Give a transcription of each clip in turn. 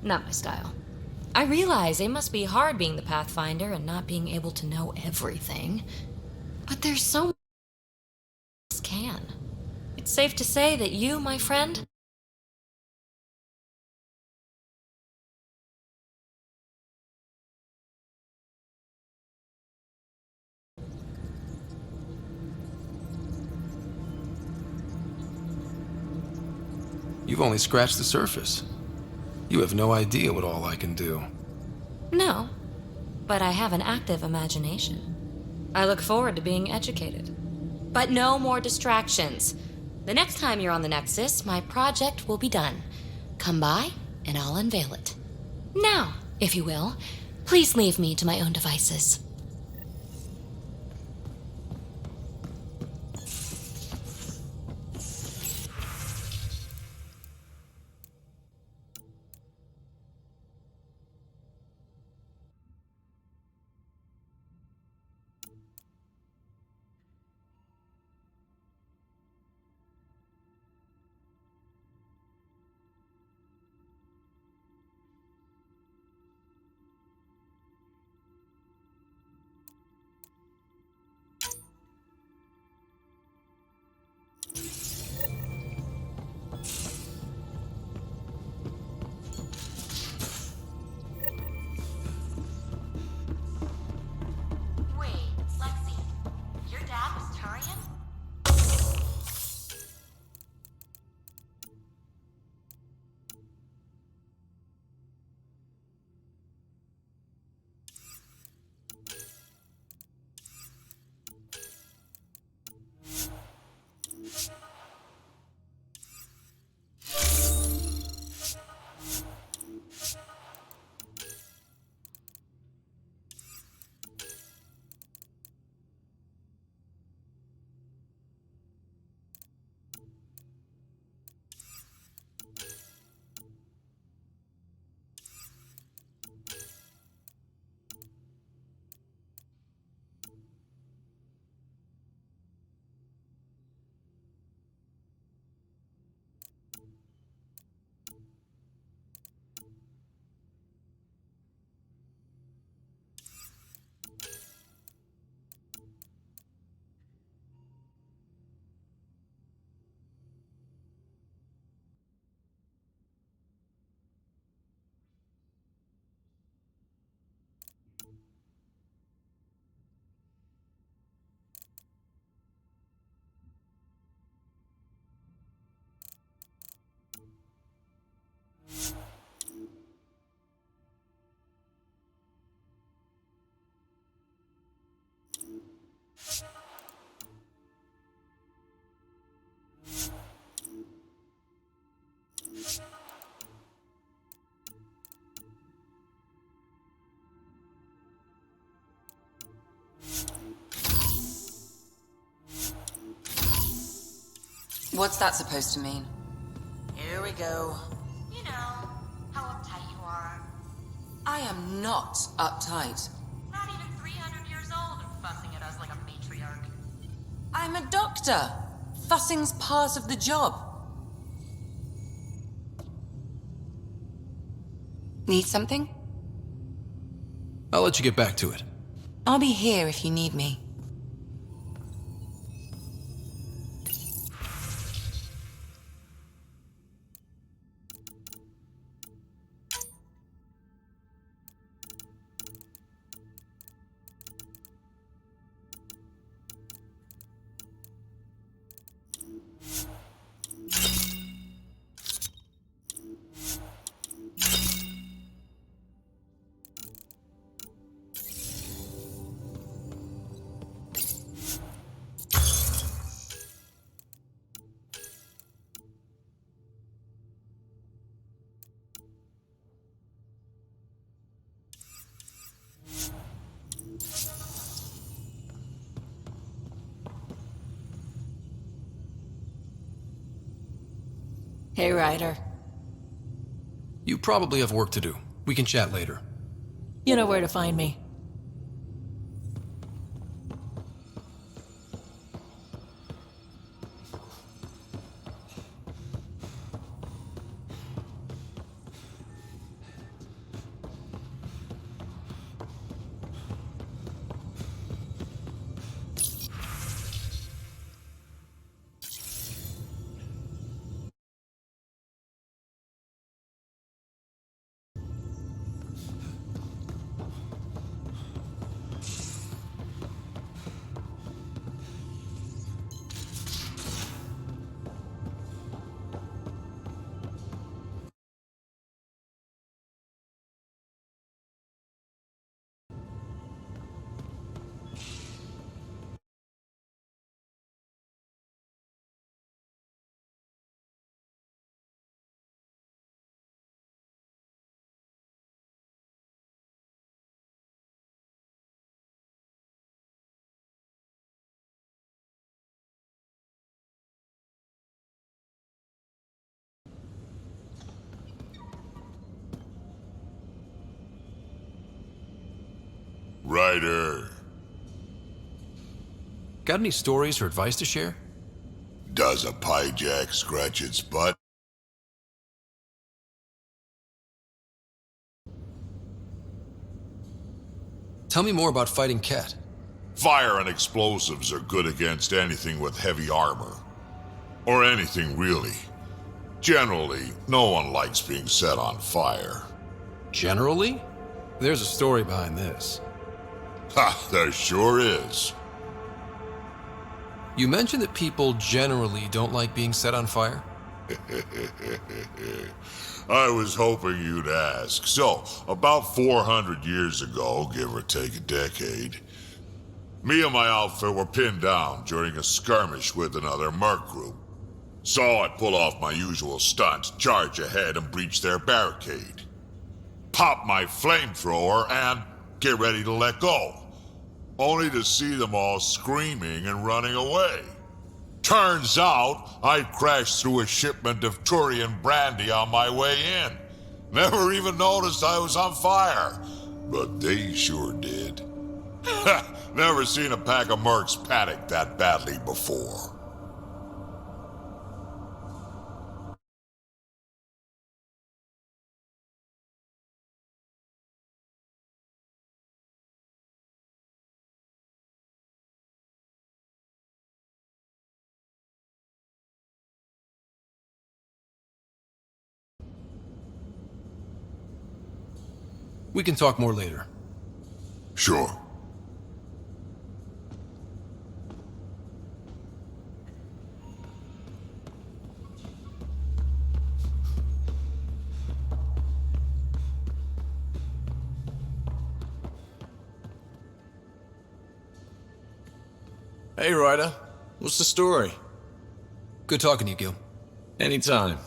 Not my style. I realize it must be hard being the Pathfinder and not being able to know everything. But there's so much can. It's safe to say that you, my friend, You've only scratched the surface. You have no idea what all I can do. no. But I have an active imagination. I look forward to being educated. But no more distractions. The next time you're on the Nexus, my project will be done. Come by, and I'll unveil it. Now, if you will, please leave me to my own devices. What's that supposed to mean? Here we go. You know, how uptight you are. I am not uptight. Not even 300 years old and fussing at us like a matriarch. I'm a doctor. Fussing's part of the job. Need something? I'll let you get back to it. I'll be here if you need me. Hey, Ryder. You probably have work to do. We can chat later. You know where to find me. Writer. Got any stories or advice to share? Does a pyjak scratch its butt? Tell me more about fighting Ket. Fire and explosives are good against anything with heavy armor. Or anything, really. Generally, no one likes being set on fire. Generally? There's a story behind this. Ha, there sure is. You mentioned that people generally don't like being set on fire? I was hoping you'd ask. So, about 400 years ago, give or take a decade, me and my outfit were pinned down during a skirmish with another merc group. So I pull off my usual stunt, charge ahead and breach their barricade. Pop my flamethrower and get ready to let go. Only to see them all screaming and running away. Turns out, I crashed through a shipment of Turian brandy on my way in. Never even noticed I was on fire. But they sure did. Never seen a pack of mercs panic that badly before. We can talk more later. Sure. Hey, Ryder. What's the story? Good talking to you, Gil. Anytime.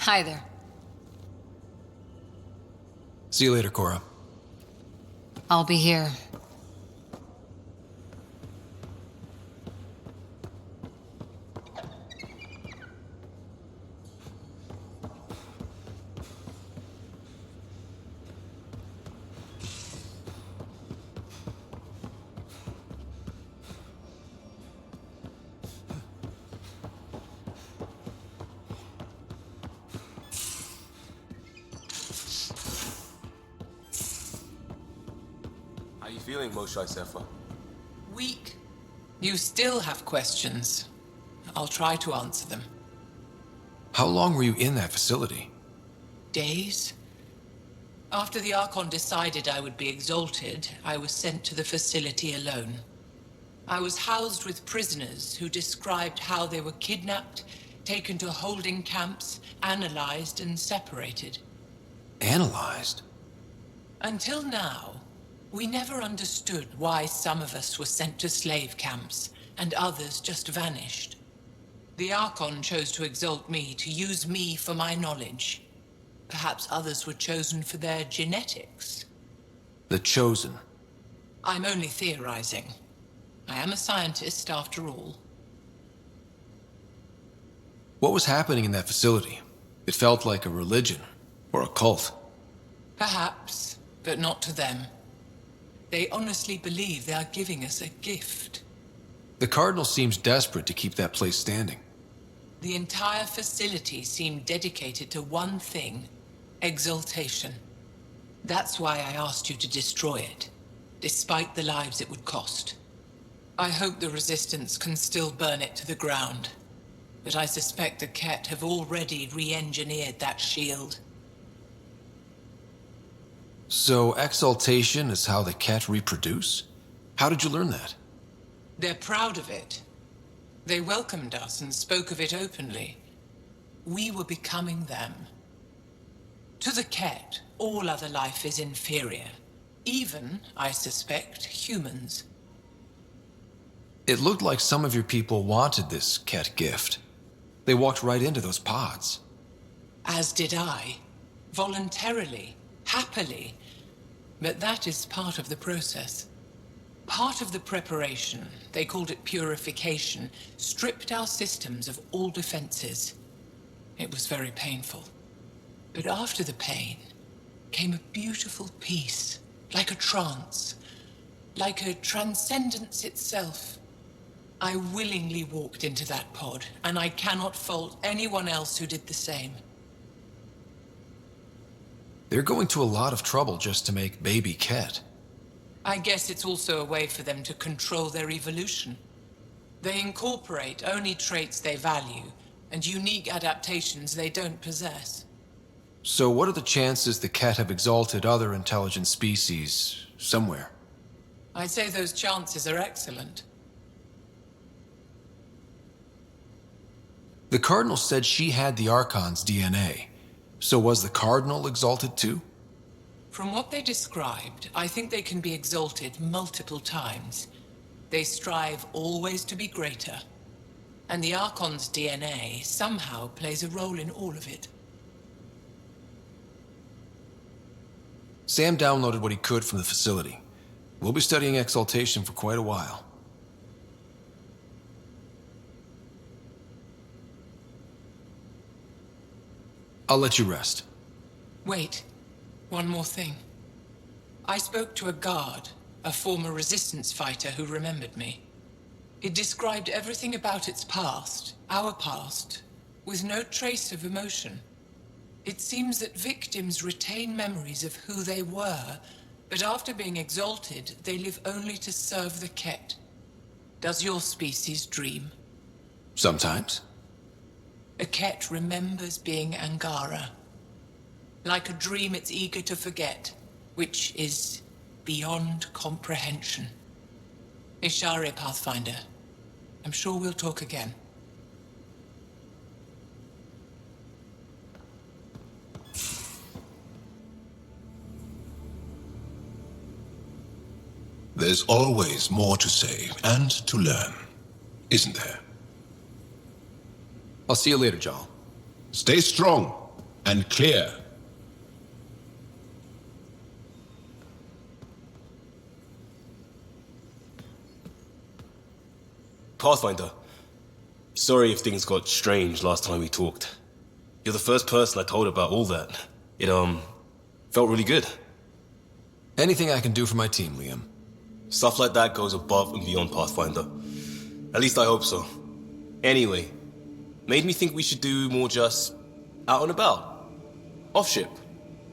Hi there. See you later, Cora. I'll be here. How you feeling, Moshe Sefa? Weak. You still have questions. I'll try to answer them. How long were you in that facility? Days? After the Archon decided I would be exalted, I was sent to the facility alone. I was housed with prisoners who described how they were kidnapped, taken to holding camps, analyzed and separated. Analyzed? Until now, we never understood why some of us were sent to slave camps and others just vanished. The Archon chose to exalt me, to use me for my knowledge. Perhaps others were chosen for their genetics. The Chosen. I'm only theorizing. I am a scientist, after all. What was happening in that facility? It felt like a religion, or a cult. Perhaps, but not to them. They honestly believe they are giving us a gift. The Cardinal seems desperate to keep that place standing. The entire facility seemed dedicated to one thing: exaltation. That's why I asked you to destroy it, despite the lives it would cost. I hope the Resistance can still burn it to the ground, but I suspect the Ket have already re-engineered that shield. So exaltation is how the Ket reproduce? How did you learn that? They're proud of it. They welcomed us and spoke of it openly. We were becoming them. To the Ket, all other life is inferior. Even, I suspect, humans. It looked like some of your people wanted this Ket gift. They walked right into those pods. As did I. voluntarily, happily. But that is part of the process. Part of the preparation, they called it purification, stripped our systems of all defenses. It was very painful. But after the pain came a beautiful peace, like a trance, like a transcendence itself. I willingly walked into that pod, and I cannot fault anyone else who did the same. They're going to a lot of trouble just to make baby Ket. I guess it's also a way for them to control their evolution. They incorporate only traits they value, and unique adaptations they don't possess. So what are the chances the Ket have exalted other intelligent species somewhere? I'd say those chances are excellent. The Cardinal said she had the Archon's DNA. So was the Cardinal exalted too? From what they described, I think they can be exalted multiple times. They strive always to be greater. And the Archon's DNA somehow plays a role in all of it. Sam downloaded what he could from the facility. We'll be studying exaltation for quite a while. I'll let you rest. Wait, one more thing. I spoke to a guard, a former resistance fighter who remembered me. It described everything about its past, our past, with no trace of emotion. It seems that victims retain memories of who they were, but after being exalted, they live only to serve the Ket. Does your species dream? Sometimes. A Ket remembers being Angara. Like a dream it's eager to forget, which is beyond comprehension. Ishare, Pathfinder. I'm sure we'll talk again. There's always more to say and to learn, isn't there? I'll see you later, Jarl. Stay strong and clear. Pathfinder, sorry if things got strange last time we talked. You're the first person I told about all that. It, felt really good. Anything I can do for my team, Liam. Stuff like that goes above and beyond Pathfinder. At least I hope so. Anyway, made me think we should do more just out and about. Off-ship,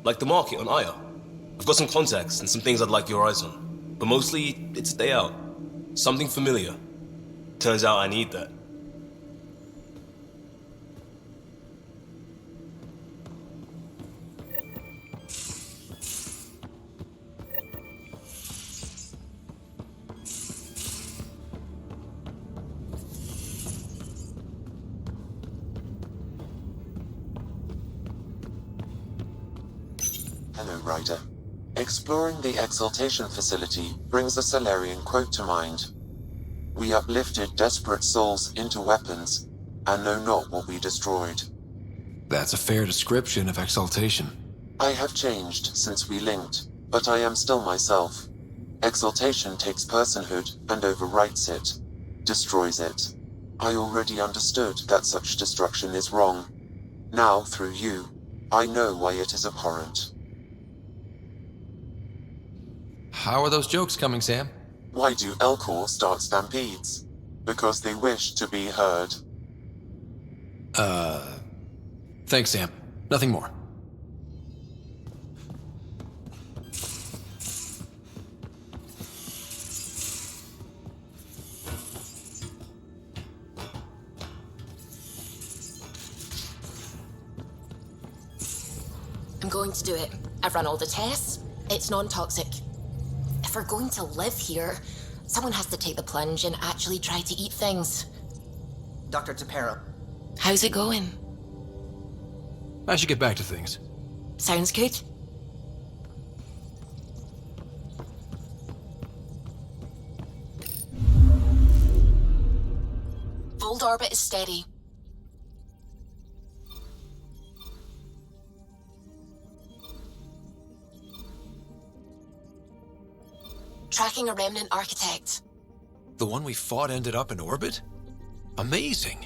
like the market on Aya. I've got some contacts and some things I'd like your eyes on. But mostly, it's a day out. Something familiar. Turns out I need that. Hello, Ryder. Exploring the Exaltation facility brings a Salarian quote to mind. We uplifted desperate souls into weapons, and know not what we destroyed. That's a fair description of exaltation. I have changed since we linked, but I am still myself. Exaltation takes personhood and overwrites it, destroys it. I already understood that such destruction is wrong. Now, through you, I know why it is abhorrent. How are those jokes coming, Sam? Why do Elcor start stampedes? Because they wish to be heard. Thanks, Sam. Nothing more. I'm going to do it. I've run all the tests. It's non-toxic. If we're going to live here, someone has to take the plunge and actually try to eat things. Dr. Tapero. How's it going? I should get back to things. Sounds good. Fold orbit is steady. Tracking a remnant architect. The one we fought ended up in orbit? Amazing.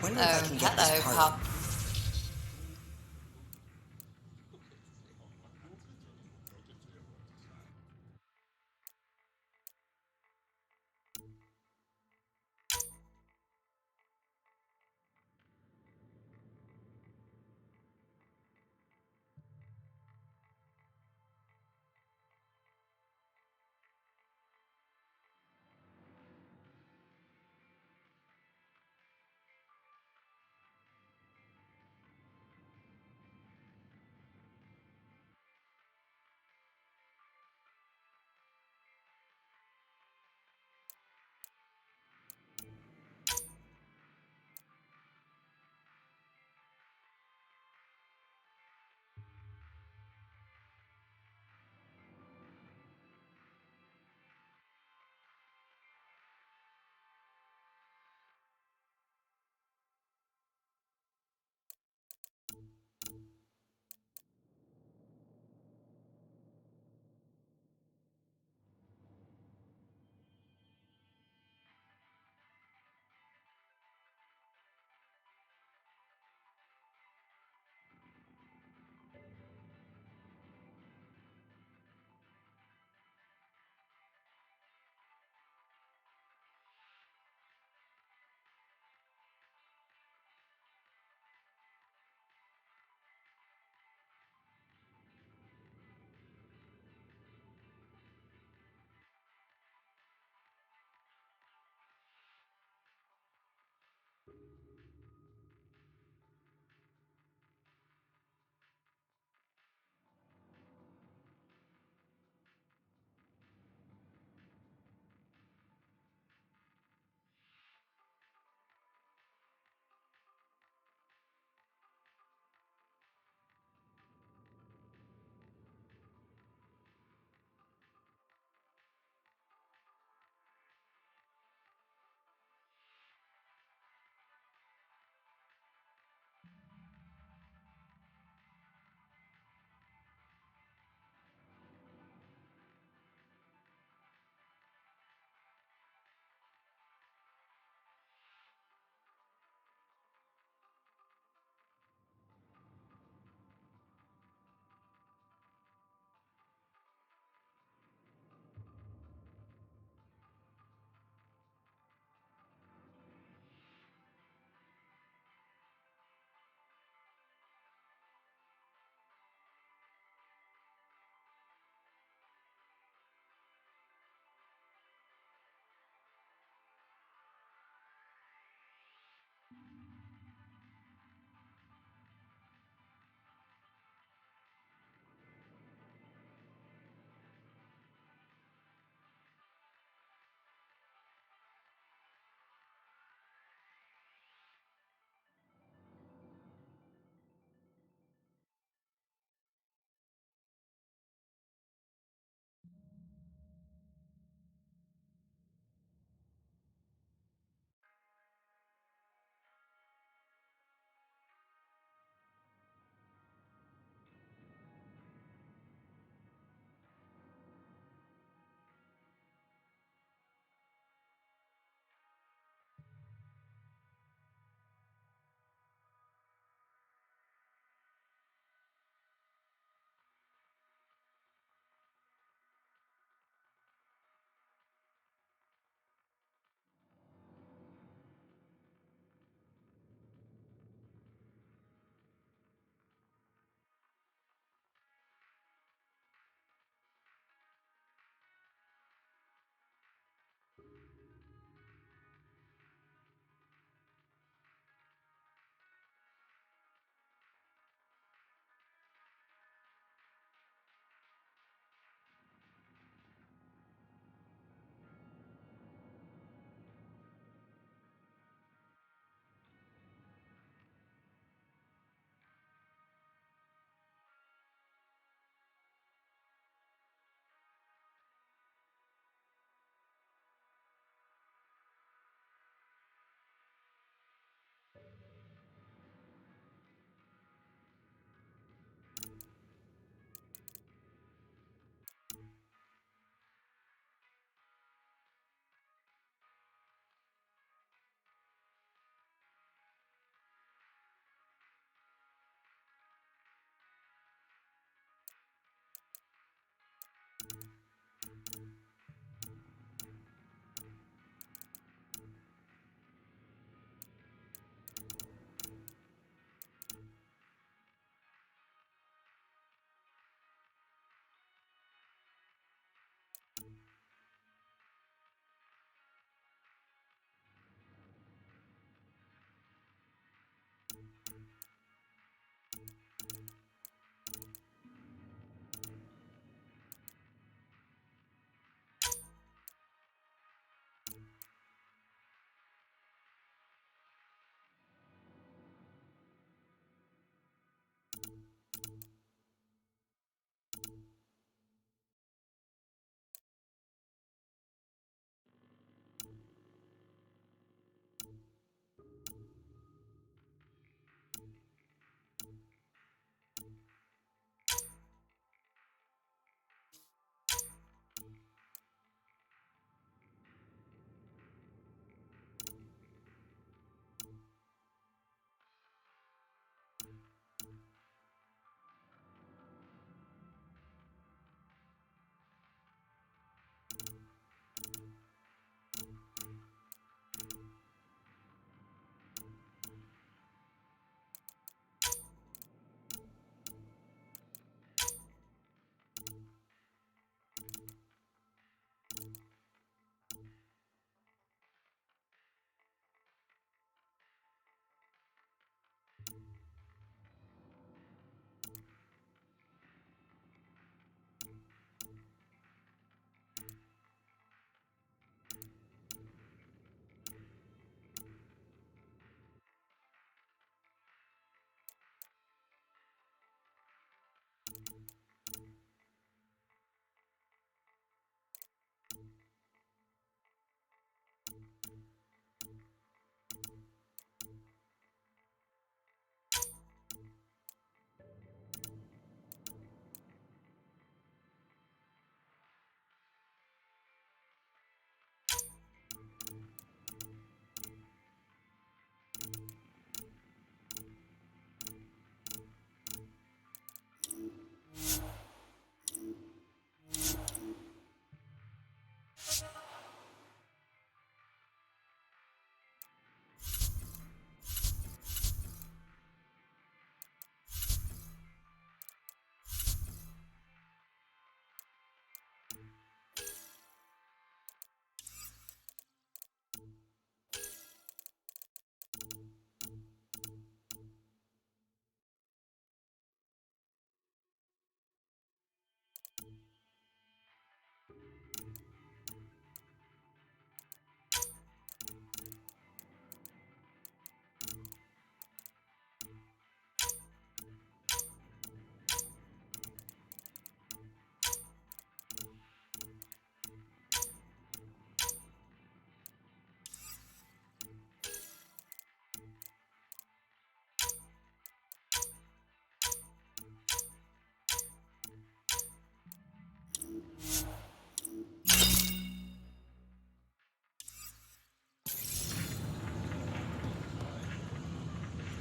Wonder if I can get this part. Pop.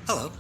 Hello.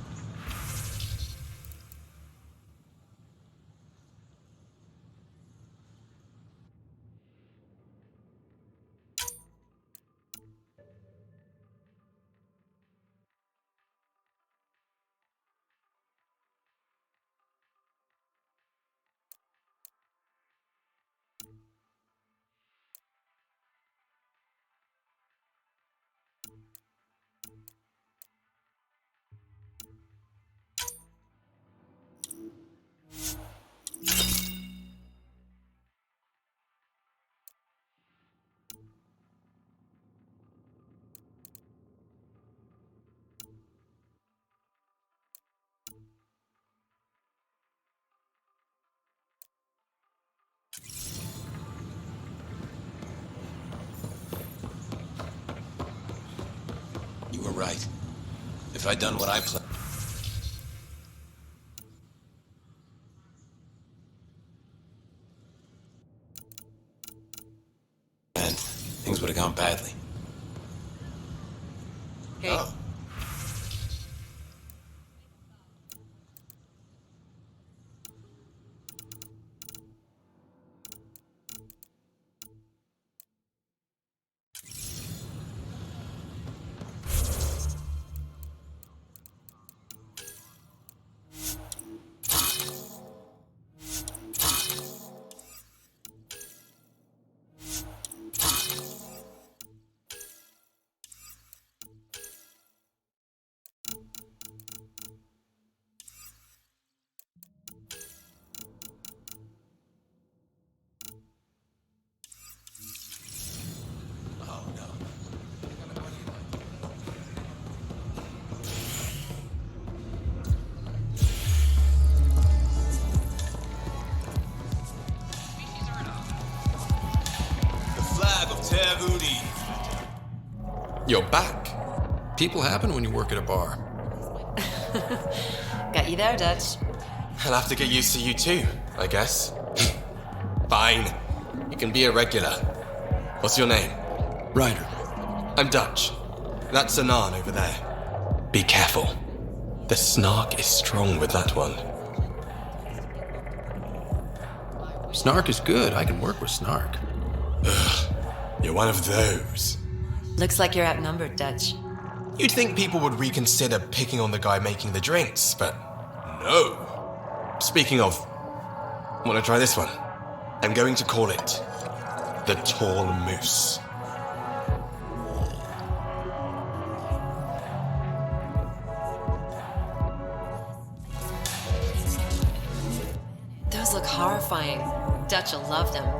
You were right. If I'd done what I planned... things would have gone badly. Hey. Oh. You're back. People happen when you work at a bar. Got you there, Dutch. I'll have to get used to you too, I guess. Fine. You can be a regular. What's your name? Ryder. I'm Dutch. That's Anan over there. Be careful. The snark is strong with that one. Snark is good. I can work with Snark. Ugh. You're one of those. Looks like you're outnumbered, Dutch. You'd think people would reconsider picking on the guy making the drinks, but no. Speaking of, want to try this one? I'm going to call it the Tall Moose. Those look horrifying. Dutch will love them.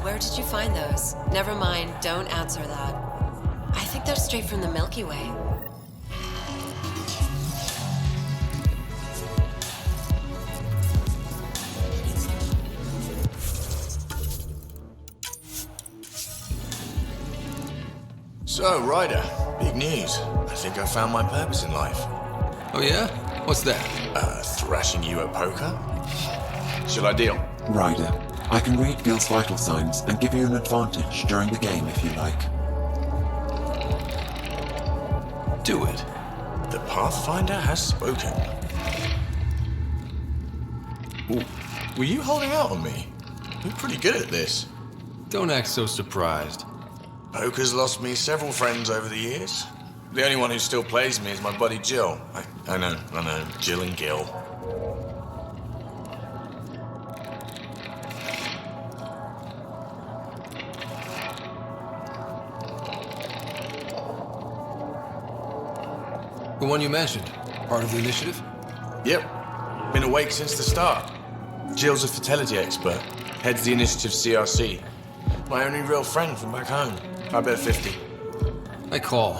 Where did you find those? Never mind, don't answer that. I think they're straight from the Milky Way. So, Ryder, big news. I think I found my purpose in life. Oh yeah? What's that? Thrashing you at poker? Shall I deal? Ryder, I can read Gil's vital signs and give you an advantage during the game if you like. Do it. The Pathfinder has spoken. Ooh. Were you holding out on me? You're pretty good at this. Don't act so surprised. Poker's lost me several friends over the years. The only one who still plays me is my buddy Jill. I know, Jill and Gil. The one you mentioned, part of the initiative? Yep. Been awake since the start. Jill's a fertility expert. Heads the initiative CRC. My only real friend from back home. I bet 50. I call.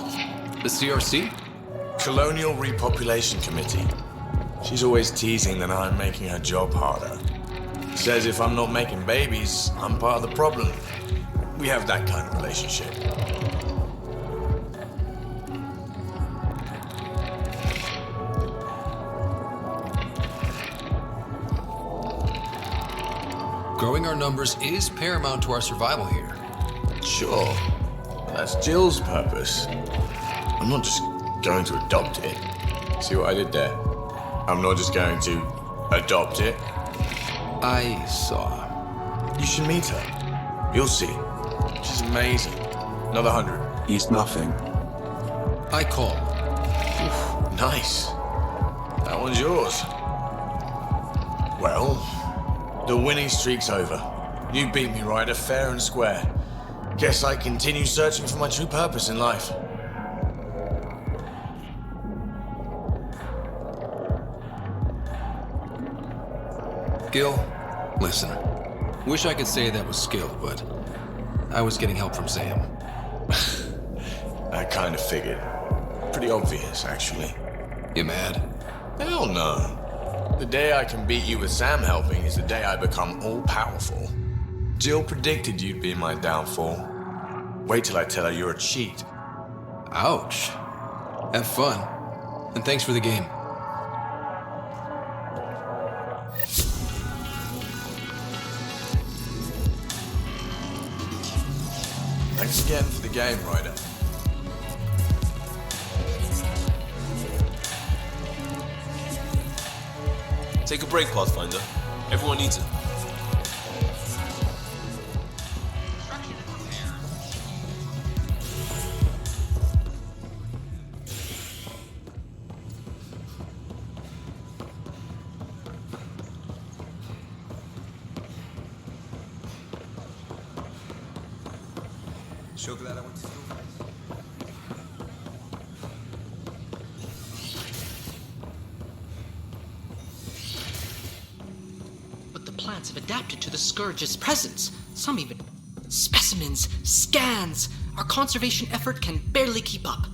The CRC? Colonial Repopulation Committee. She's always teasing that I'm making her job harder. Says if I'm not making babies, I'm part of the problem. We have that kind of relationship. Growing our numbers is paramount to our survival here. Sure. But that's Jill's purpose. I'm not just going to adopt it. See what I did there? I'm not just going to adopt it. I saw. You should meet her. You'll see. She's amazing. Another 100. He's nothing. I call. Nice. That one's yours. Well, the winning streak's over. You beat me right fair and square. Guess I continue searching for my true purpose in life. Gil, listen. Wish I could say that was skill, but I was getting help from Sam. I kind of figured. Pretty obvious, actually. You mad? Hell no. The day I can beat you with Sam helping is the day I become all-powerful. Jill predicted you'd be my downfall. Wait till I tell her you're a cheat. Ouch. Have fun. And thanks for the game. Thanks again for the game, Ryder. Take a break, Pathfinder. Everyone needs it. So glad I went to school. But the plants have adapted to the Scourge's presence. Some even specimens, scans. Our conservation effort can barely keep up.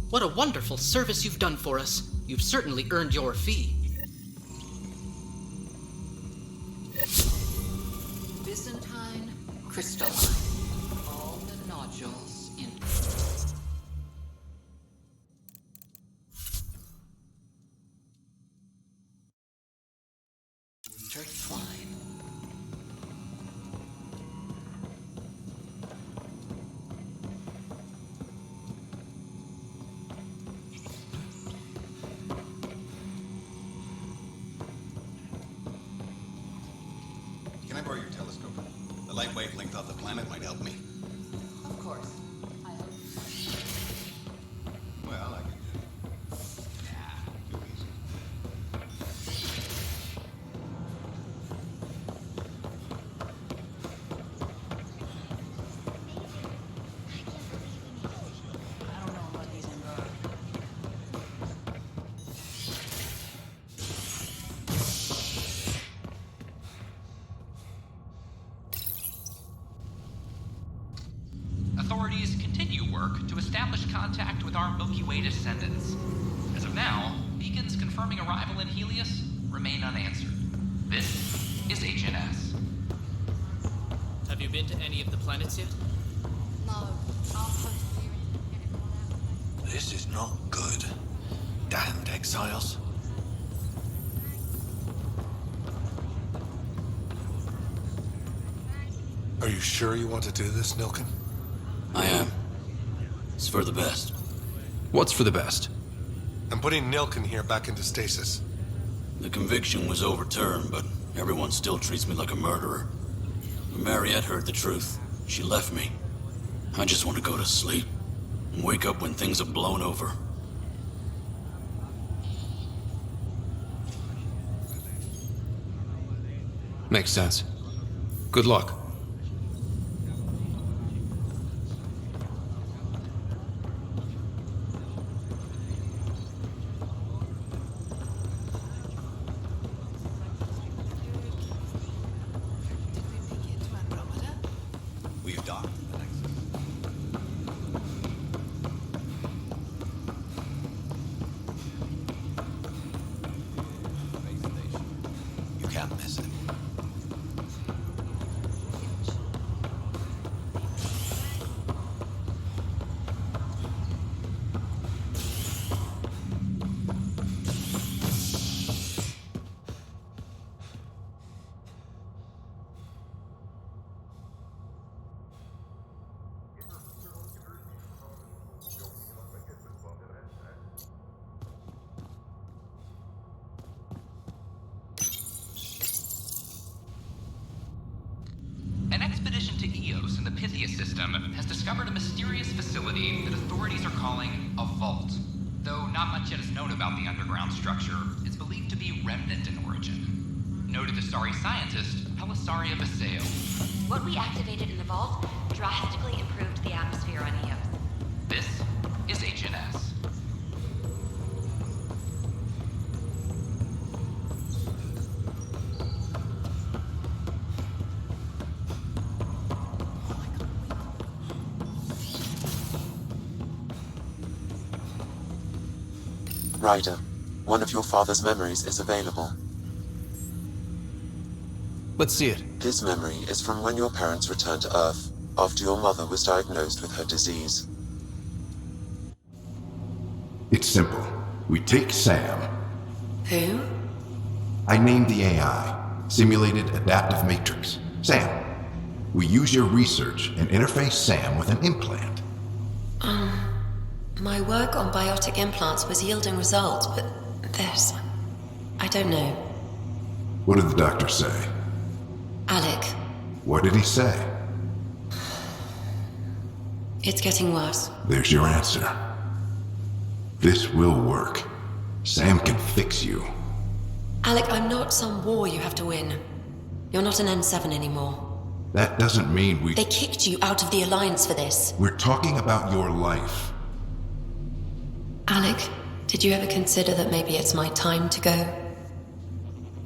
What a wonderful service you've done for us. You've certainly earned your fee. Byzantine, crystalline. All the nodules in. Church wine. Can I borrow your telescope? The light wavelength off the planet might help me. Of course. I hope. Well, I can do. Yeah, too easy. I don't know what these are. Authorities continue work to establish contact with our Milky Way descendants. As of now, beacons confirming arrival in Helios remain unanswered. This is HNS. Have you been to any of the planets yet? No, I'll post This is not good. Damned exiles. Are you sure you want to do this, Nilkin? I am. It's for the best. What's for the best? I'm putting Nilkin here back into stasis. The conviction was overturned, but everyone still treats me like a murderer. When Mariette heard the truth, she left me. I just want to go to sleep and wake up when things have blown over. Makes sense. Good luck. We've docked. You can't miss it. discovered a mysterious facility that authorities are calling a vault. Though not much yet is known about the underground structure, it's believed to be remnant in origin. Noted Asari scientist Pelisaria Baseo. What we activated in the vault drastically improved the atmosphere on Eos. This is Agent S. Ryder, one of your father's memories is available. Let's see it. This memory is from when your parents returned to Earth, after your mother was diagnosed with her disease. It's simple. We take Sam. Who? I named the AI, Simulated Adaptive Matrix. Sam. We use your research and interface Sam with an implant. My work on biotic implants was yielding results, but this... I don't know. What did the doctor say? Alec, What did he say? it's getting worse. There's your answer. This will work. Sam can fix you. Alec, I'm not some war you have to win. You're not an N7 anymore. That doesn't mean we... They kicked you out of the Alliance for this. We're talking about your life. Alec, did you ever consider that maybe it's my time to go?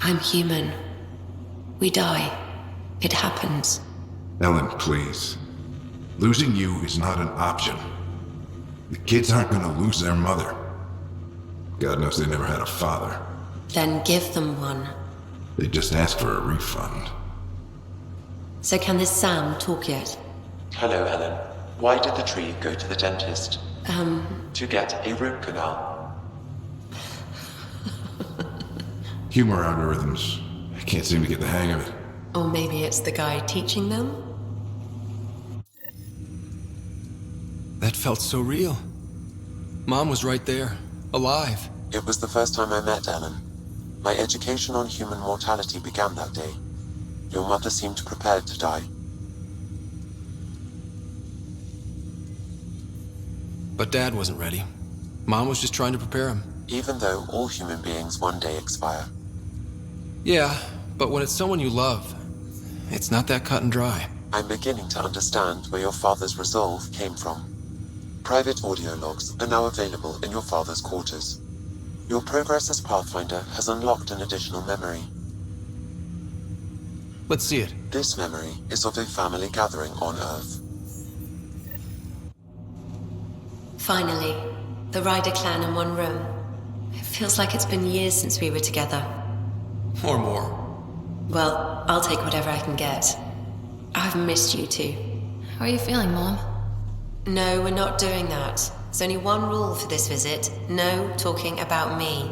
I'm human. We die. It happens. Ellen, please. Losing you is not an option. The kids aren't gonna lose their mother. God knows they never had a father. Then give them one. They just asked for a refund. So can this Sam talk yet? Hello, Ellen. Why did the tree go to the dentist? To get a root canal. Humor algorithms. I can't seem to get the hang of it. Or maybe it's the guy teaching them? That felt so real. Mom was right there, alive. It was the first time I met Ellen. My education on human mortality began that day. Your mother seemed prepared to die. But Dad wasn't ready. Mom was just trying to prepare him. Even though all human beings one day expire. Yeah, but when it's someone you love, it's not that cut and dry. I'm beginning to understand where your father's resolve came from. Private audio logs are now available in your father's quarters. Your progress as Pathfinder has unlocked an additional memory. Let's see it. This memory is of a family gathering on Earth. Finally, the Ryder clan in one room. It feels like it's been years since we were together. Or more. Well, I'll take whatever I can get. I've missed you too. How are you feeling, Mom? No, we're not doing that. There's only one rule for this visit. No talking about me.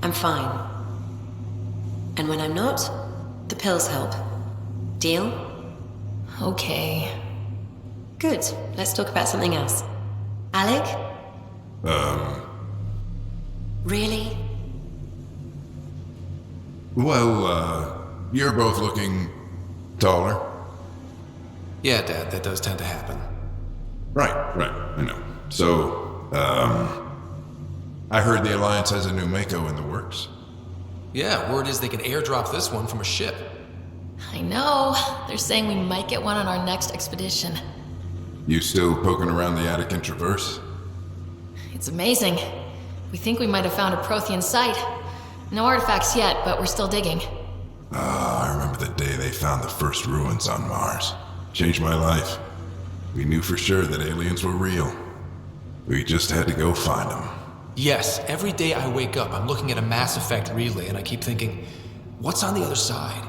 I'm fine. And when I'm not, the pills help. Deal? Okay. Good. Let's talk about something else. Alec? Really? Well, you're both looking taller. Yeah, Dad, that does tend to happen. Right, I know. So, I heard the Alliance has a new Mako in the works. Yeah, word is they can airdrop this one from a ship. I know. They're saying we might get one on our next expedition. You still poking around the Attican Traverse? It's amazing. We think we might have found a Prothean site. No artifacts yet, but we're still digging. I remember the day they found the first ruins on Mars. Changed my life. We knew for sure that aliens were real. We just had to go find them. Yes, every day I wake up, I'm looking at a Mass Effect relay and I keep thinking, what's on the other side?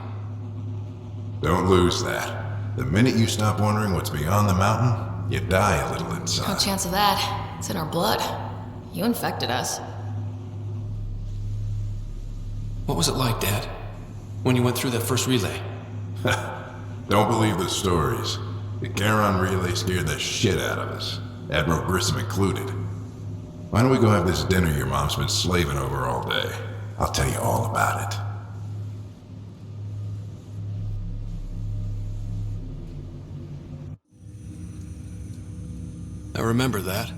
Don't lose that. The minute you stop wondering what's beyond the mountain, you die a little inside. No chance of that. It's in our blood. You infected us. What was it like, Dad? When you went through that first relay? Don't believe the stories. The Charon relay scared the shit out of us. Admiral Grissom included. Why don't we go have this dinner your mom's been slaving over all day? I'll tell you all about it. I remember that.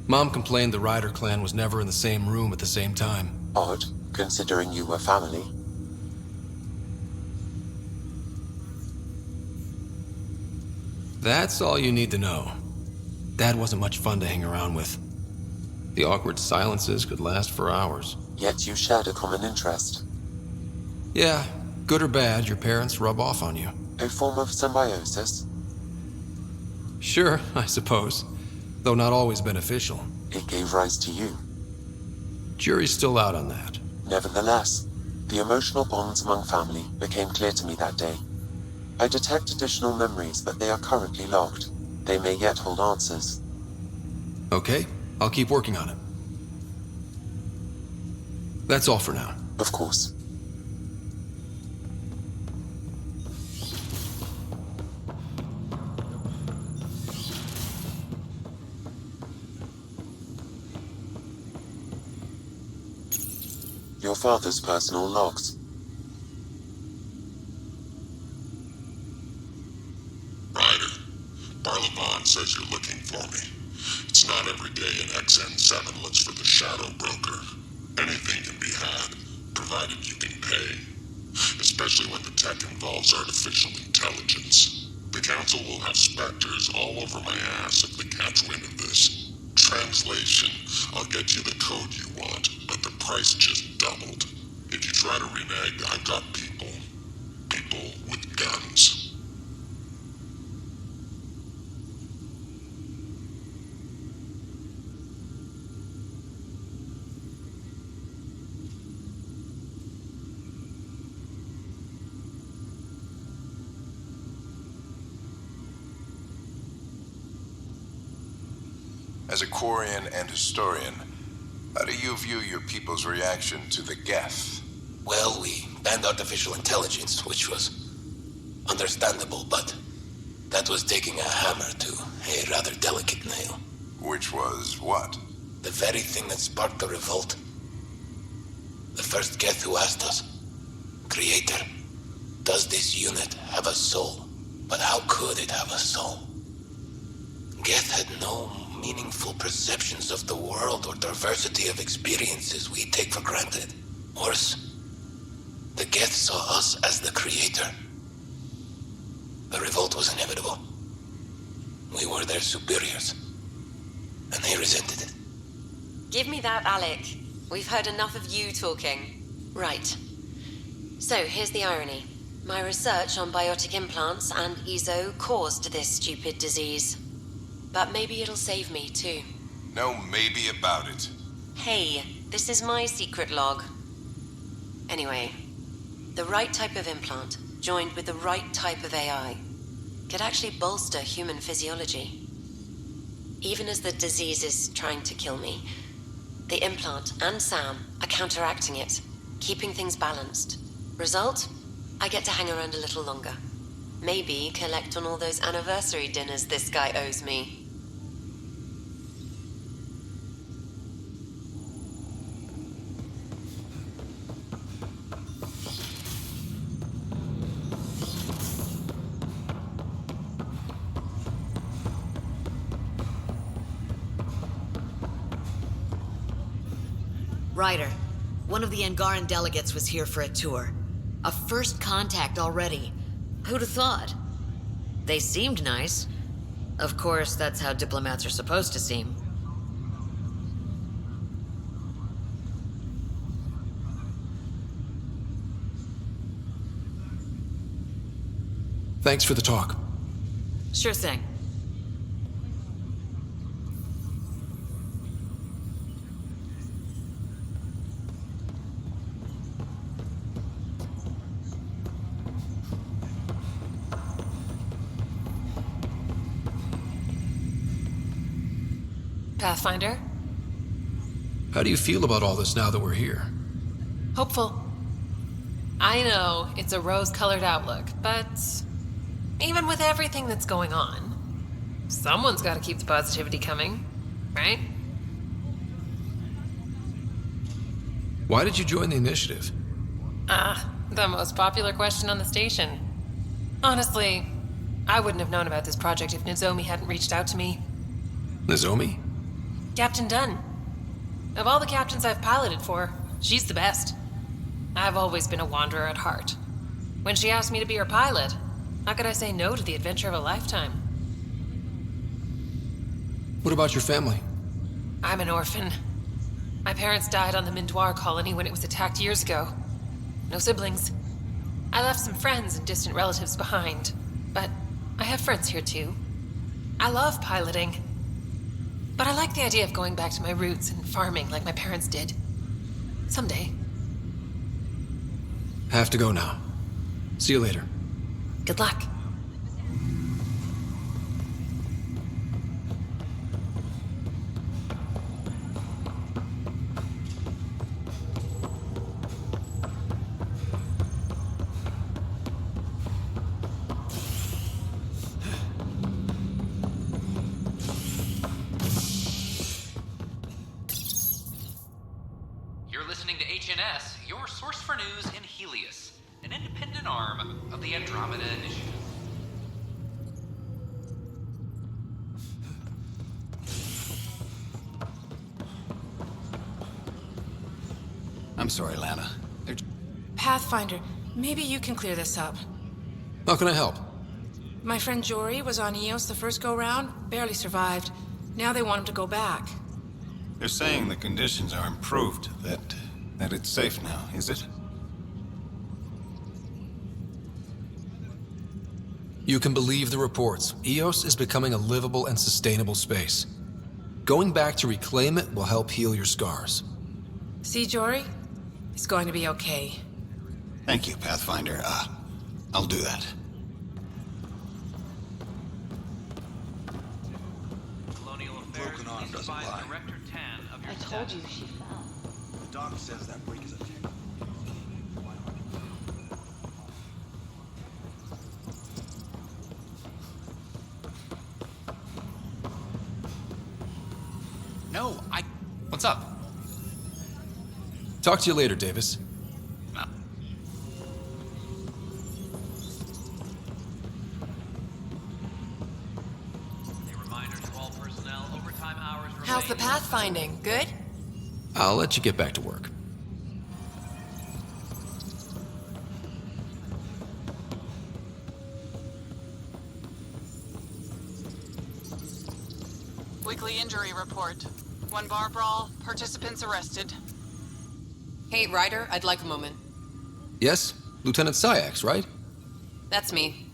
Mom complained the Ryder clan was never in the same room at the same time. Odd, considering you were family. That's all you need to know. Dad wasn't much fun to hang around with. The awkward silences could last for hours. Yet you shared a common interest. Yeah, good or bad, your parents rub off on you. A form of symbiosis? Sure, I suppose. Though not always beneficial. It gave rise to you. Jury's still out on that. Nevertheless, the emotional bonds among family became clear to me that day. I detect additional memories, but they are currently locked. They may yet hold answers. Okay, I'll keep working on it. That's all for now. Of course. Your father's personal logs. Ryder, Barlavon says you're looking for me. It's not every day an XN7 looks for the Shadow Broker. Anything can be had, provided you can pay. Especially when the tech involves artificial intelligence. The Council will have specters all over my ass if they catch wind of this. Translation, I'll get you the code you want, but the price just doubled. If you try to renege, I've got people. People with guns. As a Quarian and historian, how do you view your people's reaction to the Geth? Well, we banned artificial intelligence, which was understandable, but that was taking a hammer to a rather delicate nail. Which was what? The very thing that sparked the revolt. The first Geth who asked us, Creator, does this unit have a soul? But how could it have a soul? Geth had no meaningful perceptions of the world or diversity of experiences we take for granted. Worse, the Geth saw us as the Creator. The revolt was inevitable. We were their superiors, and they resented it. Give me that, Alec. We've heard enough of you talking. Right. So, here's the irony. My research on biotic implants and EZO caused this stupid disease. But maybe it'll save me, too. No maybe about it. Hey, this is my secret log. Anyway, the right type of implant, joined with the right type of AI, could actually bolster human physiology. Even as the disease is trying to kill me, the implant and Sam are counteracting it, keeping things balanced. Result? I get to hang around a little longer. Maybe collect on all those anniversary dinners this guy owes me. Ryder, one of the Angaran delegates was here for a tour. A first contact already. Who'd have thought? They seemed nice. Of course, that's how diplomats are supposed to seem. Thanks for the talk. Sure thing. Pathfinder? How do you feel about all this now that we're here? Hopeful. I know it's a rose-colored outlook, but even with everything that's going on, someone's got to keep the positivity coming, right? Why did you join the initiative? The most popular question on the station. Honestly, I wouldn't have known about this project if Nozomi hadn't reached out to me. Nozomi? Captain Dunn. Of all the captains I've piloted for, she's the best. I've always been a wanderer at heart. When she asked me to be her pilot, how could I say no to the adventure of a lifetime? What about your family? I'm an orphan. My parents died on the Mindoir colony when it was attacked years ago. No siblings. I left some friends and distant relatives behind, but I have friends here too. I love piloting. But I like the idea of going back to my roots and farming like my parents did. Someday. Have to go now. See you later. Good luck. You're listening to HNS, your source for news in Helios, an independent arm of the Andromeda Initiative. I'm sorry, Lana. Pathfinder, maybe you can clear this up. How can I help? My friend Jory was on Eos the first go-round, barely survived. Now they want him to go back. They're saying the conditions are improved, that it's safe now, is it? You can believe the reports. Eos is becoming a livable and sustainable space. Going back to reclaim it will help heal your scars. See, Jory? It's going to be okay. Thank you, Pathfinder. I'll do that. Broken arm doesn't lie. I told you she fell. The doc says that break is a No, What's up? Talk to you later, Davis. How's the pathfinding? Good? I'll let you get back to work. Weekly injury report. One bar brawl, participants arrested. Hey, Ryder, I'd like a moment. Yes? Lieutenant Syax, right? That's me.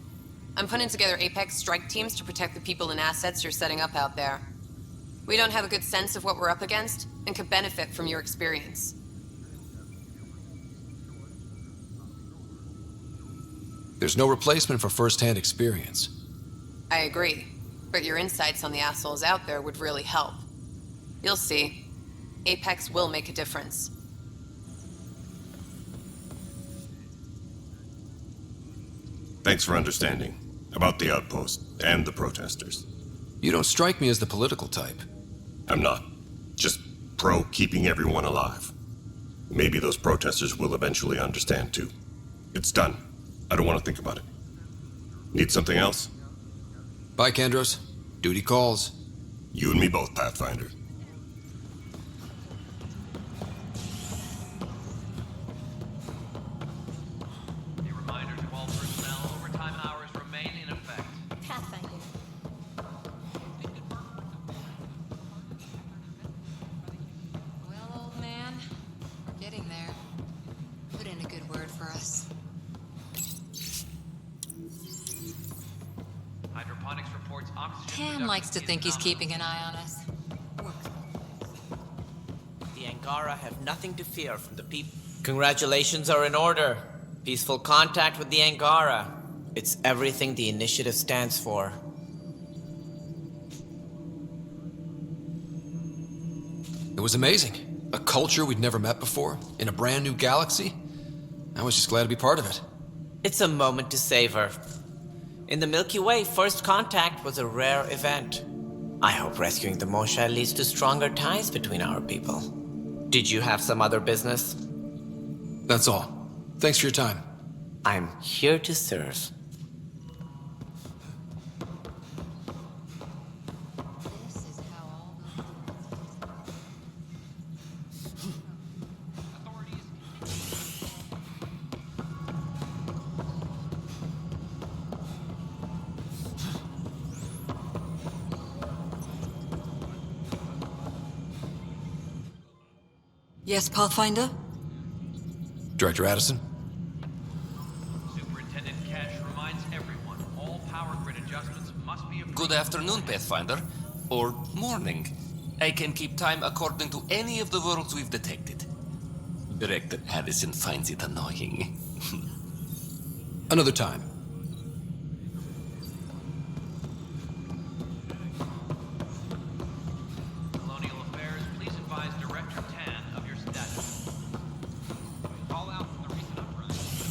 I'm putting together Apex strike teams to protect the people and assets you're setting up out there. We don't have a good sense of what we're up against, and could benefit from your experience. There's no replacement for first-hand experience. I agree, but your insights on the assholes out there would really help. You'll see. Apex will make a difference. Thanks for understanding about the outpost and the protesters. You don't strike me as the political type. I'm not. Just pro keeping everyone alive. Maybe those protesters will eventually understand too. It's done. I don't want to think about it. Need something else? Bye, Kandros. Duty calls. You and me both, Pathfinder. Tan likes to think he's keeping an eye on us. The Angara have nothing to fear from the people. Congratulations are in order. Peaceful contact with the Angara. It's everything the initiative stands for. It was amazing. A culture we'd never met before, in a brand new galaxy. I was just glad to be part of it. It's a moment to savor. In the Milky Way, first contact was a rare event. I hope rescuing the Mosha leads to stronger ties between our people. Did you have some other business? That's all. Thanks for your time. I'm here to serve. This is how Yes, Pathfinder? Director Addison? Superintendent Cash reminds everyone all power grid adjustments must be approved. Good afternoon, Pathfinder. Or morning. I can keep time according to any of the worlds we've detected. Director Addison finds it annoying. Another time. Colonial Affairs, please advise Director Tan of your status. Call out from the recent uprising.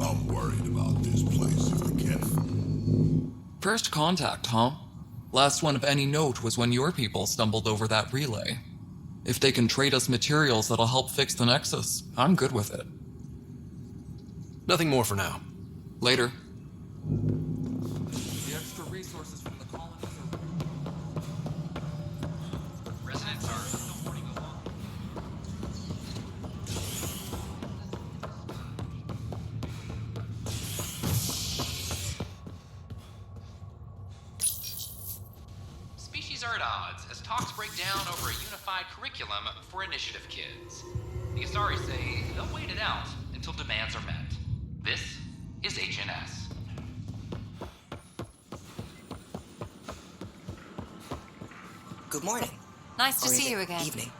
I'm worried about this place if I can. First contact, huh? Last one of any note was when your people stumbled over that relay. If they can trade us materials that'll help fix the Nexus, I'm good with it. Nothing more for now. Later. The extra resources from the colonies are... Residents are still boarding along. Species are at odds as talks break down over a unified curriculum for initiative kids. The Asari say they'll wait it out until demands are met. This is HNS. Good morning. Nice to Or is see it you again. Evening.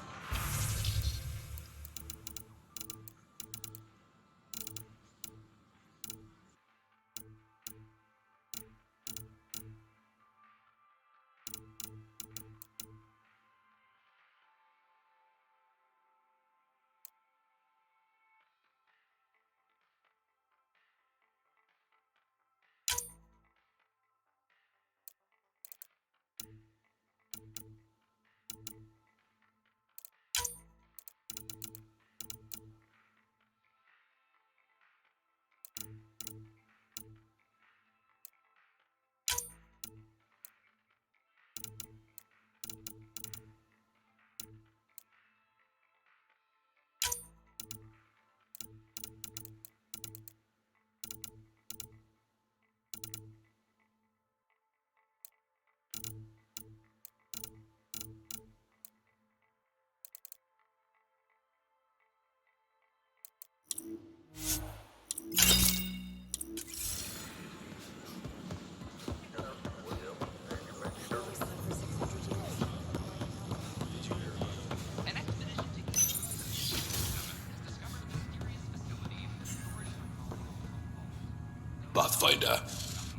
Pathfinder,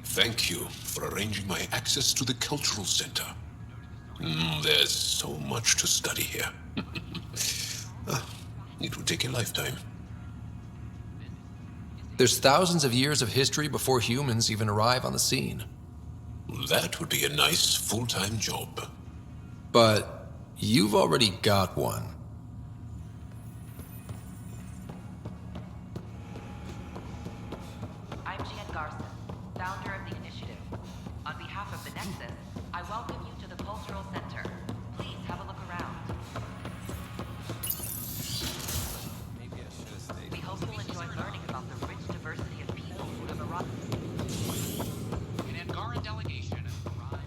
thank you for arranging my access to the cultural center. There's so much to study here. It would take a lifetime. There's thousands of years of history before humans even arrive on the scene. That would be a nice full-time job. But you've already got one. I'm Jan Garson, founder of the initiative. On behalf of the Nexus, I welcome you to the Cultural Center. Please have a look around. We hope you'll enjoy learning about the rich diversity of people who have arrived. An Angaran delegation arrived.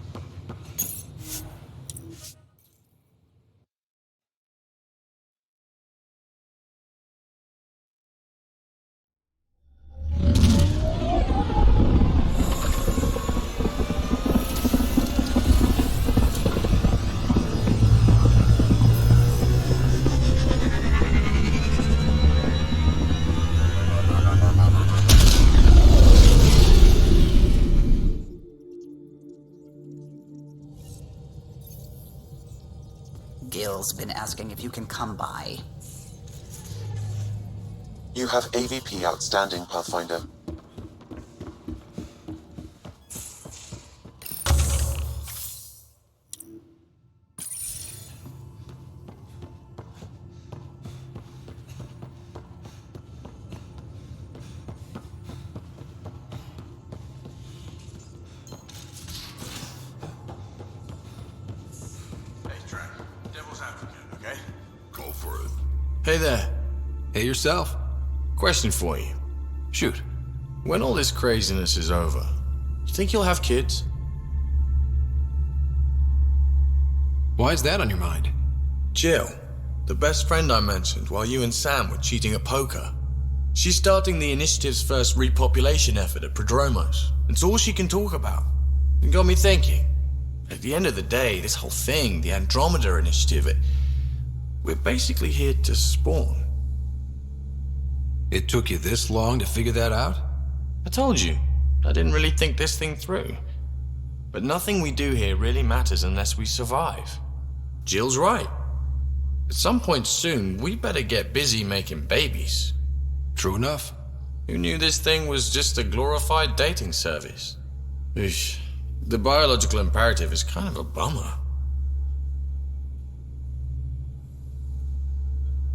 Gil's been asking if you can come by. You have AVP outstanding, Pathfinder. Hey there. Hey yourself. Question for you. Shoot. When all this craziness is over, you think you'll have kids? Why is that on your mind? Jill, the best friend I mentioned while you and Sam were cheating at poker. She's starting the initiative's first repopulation effort at Prodromos. It's all she can talk about. It got me thinking. At the end of the day, this whole thing, the Andromeda initiative, we're basically here to spawn. It took you this long to figure that out? I told you, I didn't really think this thing through. But nothing we do here really matters unless we survive. Jill's right. At some point soon, we better get busy making babies. True enough. Who knew this thing was just a glorified dating service? Eesh. The biological imperative is kind of a bummer.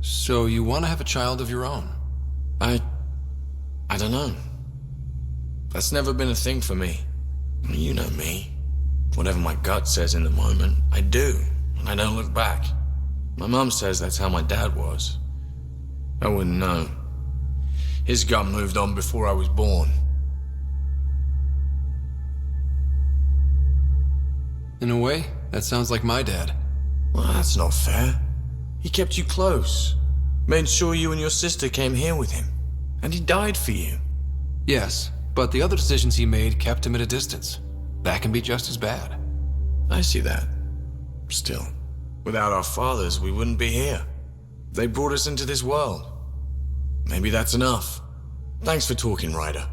So you want to have a child of your own? I don't know. That's never been a thing for me. You know me. Whatever my gut says in the moment, I do, and I don't look back. My mum says that's how my dad was. I wouldn't know. His gut moved on before I was born. In a way, that sounds like my dad. Well, that's not fair. He kept you close. Made sure you and your sister came here with him. And he died for you. Yes, but the other decisions he made kept him at a distance. That can be just as bad. I see that. Still, without our fathers, we wouldn't be here. They brought us into this world. Maybe that's enough. Thanks for talking, Ryder.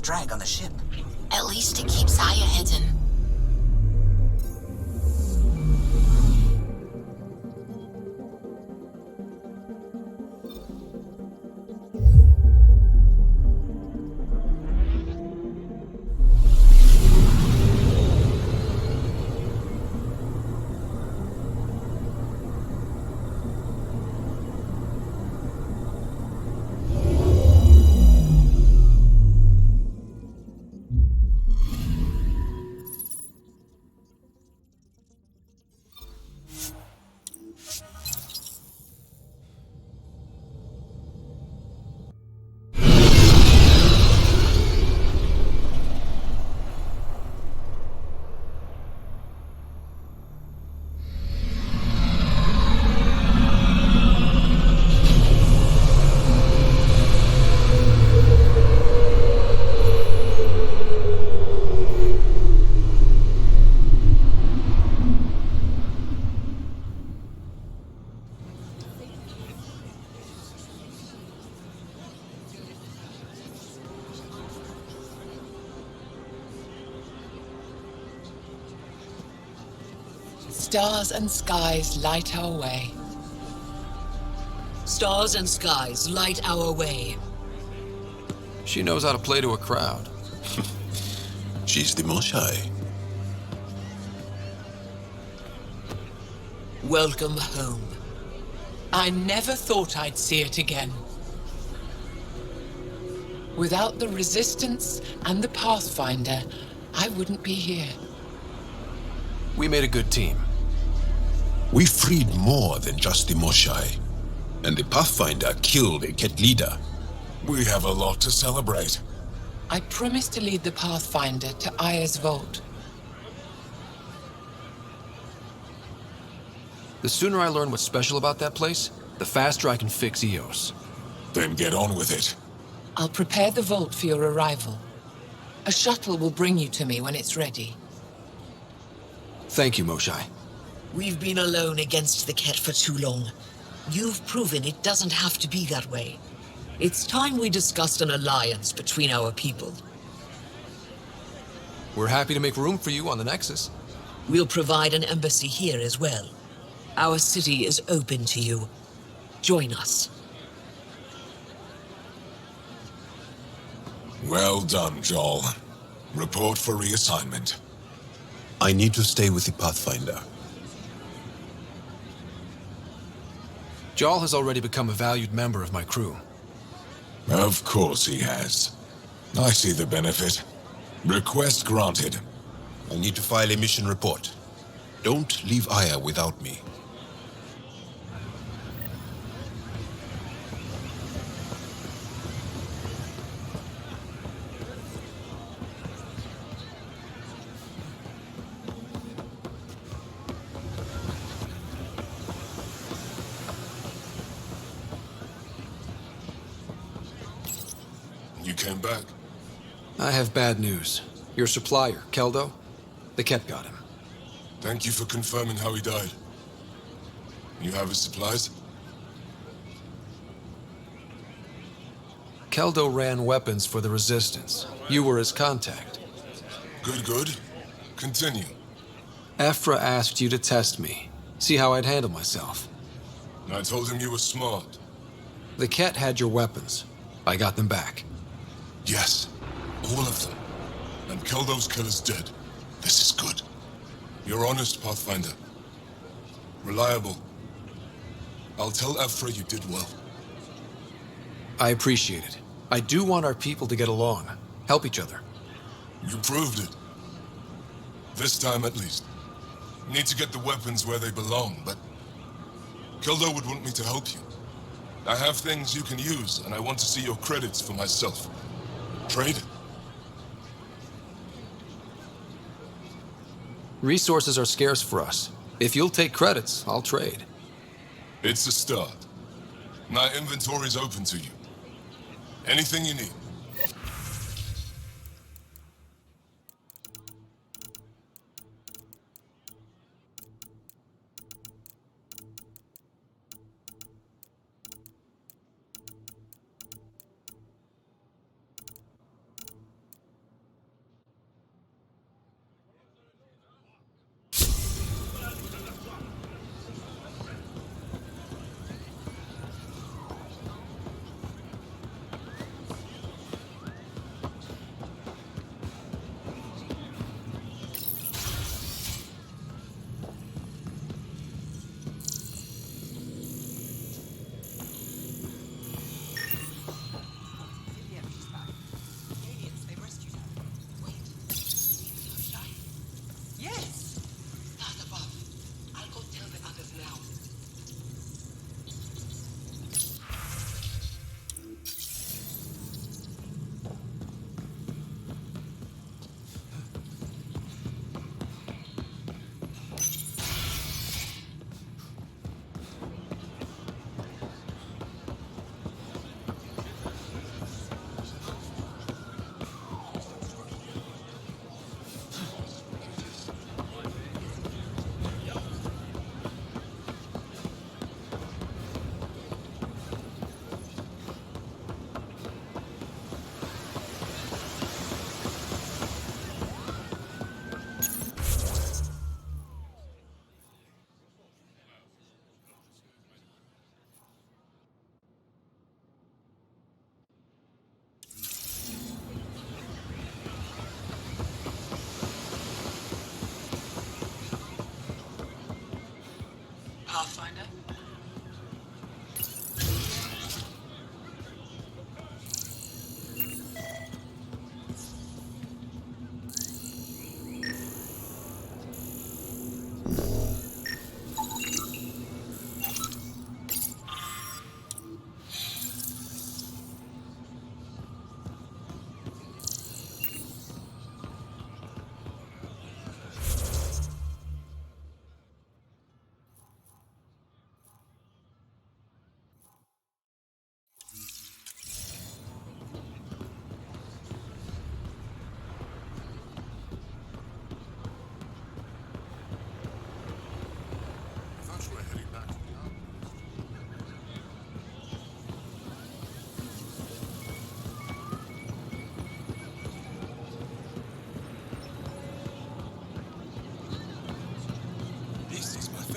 drag on the ship. At least it keeps Aya hidden. Stars and skies light our way. Stars and skies light our way. She knows how to play to a crowd. She's the Moshai. Welcome home. I never thought I'd see it again. Without the Resistance and the Pathfinder, I wouldn't be here. We made a good team. We freed more than just the Moshai. And the Pathfinder killed a Ket leader. We have a lot to celebrate. I promised to lead the Pathfinder to Aya's vault. The sooner I learn what's special about that place, the faster I can fix Eos. Then get on with it. I'll prepare the vault for your arrival. A shuttle will bring you to me when it's ready. Thank you, Moshai. We've been alone against the Ket for too long. You've proven it doesn't have to be that way. It's time we discussed an alliance between our people. We're happy to make room for you on the Nexus. We'll provide an embassy here as well. Our city is open to you. Join us. Well done, Joel. Report for reassignment. I need to stay with the Pathfinder. Jarl has already become a valued member of my crew. Of course he has. I see the benefit. Request granted. I need to file a mission report. Don't leave Aya without me. You came back? I have bad news. Your supplier, Keldo, the Ket got him. Thank you for confirming how he died. You have his supplies? Keldo ran weapons for the Resistance. You were his contact. Good. Continue. Ephra asked you to test me, see how I'd handle myself. I told him you were smart. The Ket had your weapons. I got them back. Yes, all of them. And Keldo's killer's dead. This is good. You're honest, Pathfinder. Reliable. I'll tell Ephra you did well. I appreciate it. I do want our people to get along, help each other. You proved it. This time at least. Need to get the weapons where they belong, but Keldo would want me to help you. I have things you can use, and I want to see your credits for myself. Trade it. Resources are scarce for us. If you'll take credits, I'll trade. It's a start. My inventory's open to you. Anything you need.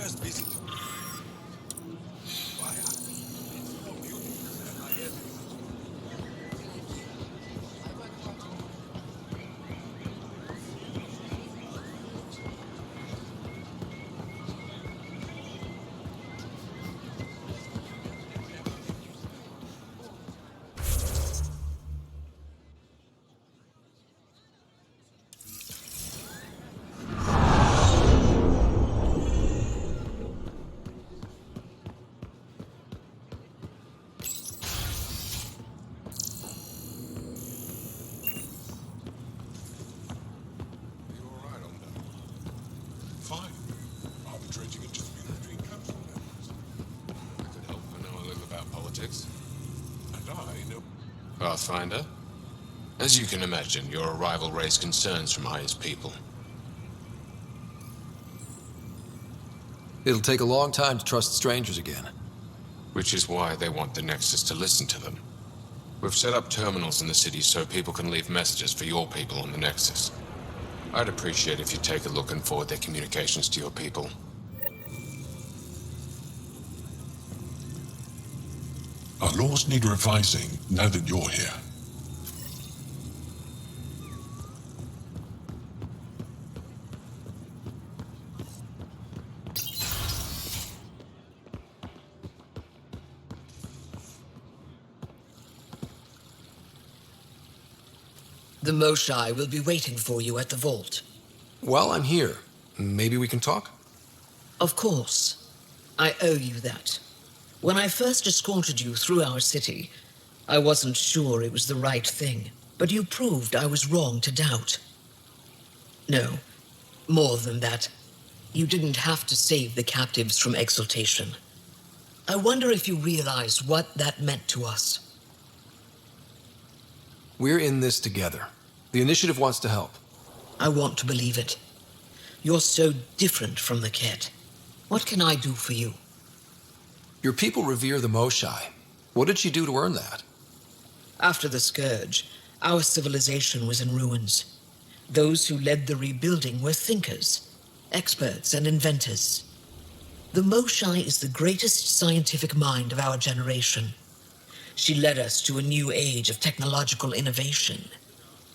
first visit. Fine. Arbitrating had just been between council members. I could help. I know a little about politics. And I know... Pathfinder? As you can imagine, your arrival raised concerns from Aya's people. It'll take a long time to trust strangers again. Which is why they want the Nexus to listen to them. We've set up terminals in the city so people can leave messages for your people on the Nexus. I'd appreciate if you take a look and forward their communications to your people. Our laws need revising now that you're here. The Moshai will be waiting for you at the vault. While I'm here, maybe we can talk? Of course. I owe you that. When I first escorted you through our city, I wasn't sure it was the right thing, but you proved I was wrong to doubt. No, more than that. You didn't have to save the captives from exaltation. I wonder if you realize what that meant to us. We're in this together. The Initiative wants to help. I want to believe it. You're so different from the Ket. What can I do for you? Your people revere the Moshai. What did she do to earn that? After the Scourge, our civilization was in ruins. Those who led the rebuilding were thinkers, experts, and inventors. The Moshai is the greatest scientific mind of our generation. She led us to a new age of technological innovation.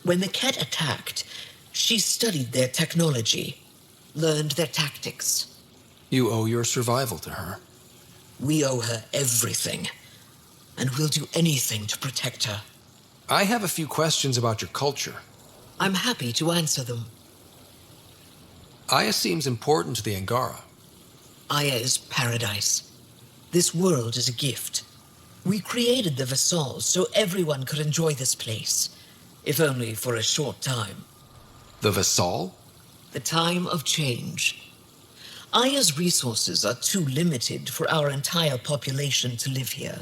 When the Ket attacked, she studied their technology, learned their tactics. You owe your survival to her. We owe her everything, and we'll do anything to protect her. I have a few questions about your culture. I'm happy to answer them. Aya seems important to the Angara. Aya is paradise. This world is a gift. We created the Vassals so everyone could enjoy this place, if only for a short time. The Vassal? The time of change. Aya's resources are too limited for our entire population to live here.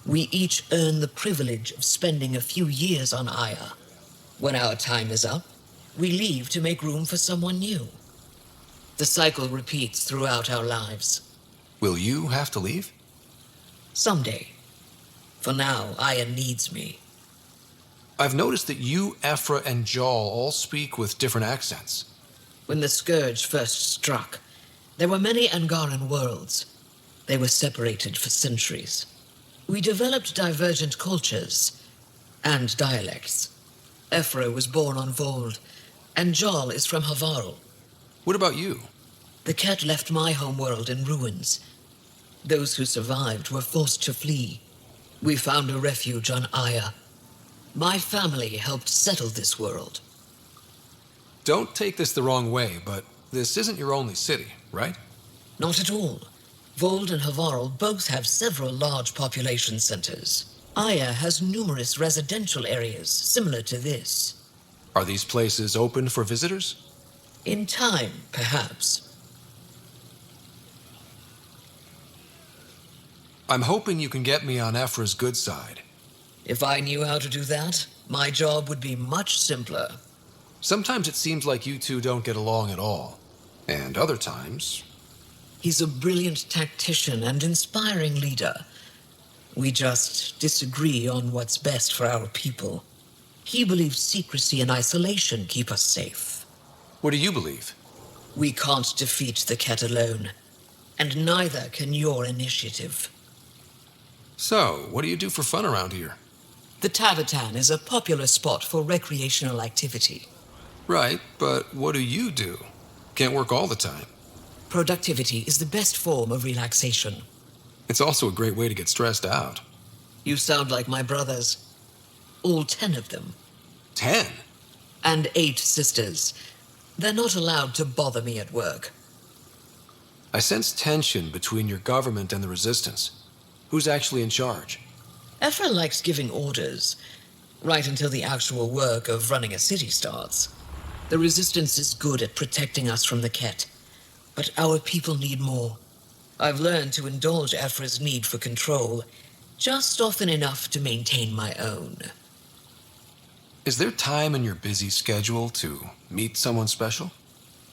We each earn the privilege of spending a few years on Aya. When our time is up, we leave to make room for someone new. The cycle repeats throughout our lives. Will you have to leave? Someday. For now, Aya needs me. I've noticed that you, Ephra, and Jal all speak with different accents. When the Scourge first struck, there were many Angaran worlds. They were separated for centuries. We developed divergent cultures and dialects. Ephra was born on Vold, and Jal is from Havarl. What about you? The Ket left my homeworld in ruins. Those who survived were forced to flee. We found a refuge on Aya. My family helped settle this world. Don't take this the wrong way, but this isn't your only city, right? Not at all. Vold and Havarl both have several large population centers. Aya has numerous residential areas similar to this. Are these places open for visitors? In time, perhaps. I'm hoping you can get me on Ephra's good side. If I knew how to do that, my job would be much simpler. Sometimes it seems like you two don't get along at all. And other times... He's a brilliant tactician and inspiring leader. We just disagree on what's best for our people. He believes secrecy and isolation keep us safe. What do you believe? We can't defeat the Ket alone. And neither can your initiative. So, what do you do for fun around here? The Tavatan is a popular spot for recreational activity. Right, but what do you do? Can't work all the time. Productivity is the best form of relaxation. It's also a great way to get stressed out. You sound like my brothers. All 10 of them. 10? And 8 sisters. They're not allowed to bother me at work. I sense tension between your government and the Resistance. Who's actually in charge? Ephra likes giving orders, right until the actual work of running a city starts. The Resistance is good at protecting us from the Ket, but our people need more. I've learned to indulge Ephra's need for control, just often enough to maintain my own. Is there time in your busy schedule to meet someone special?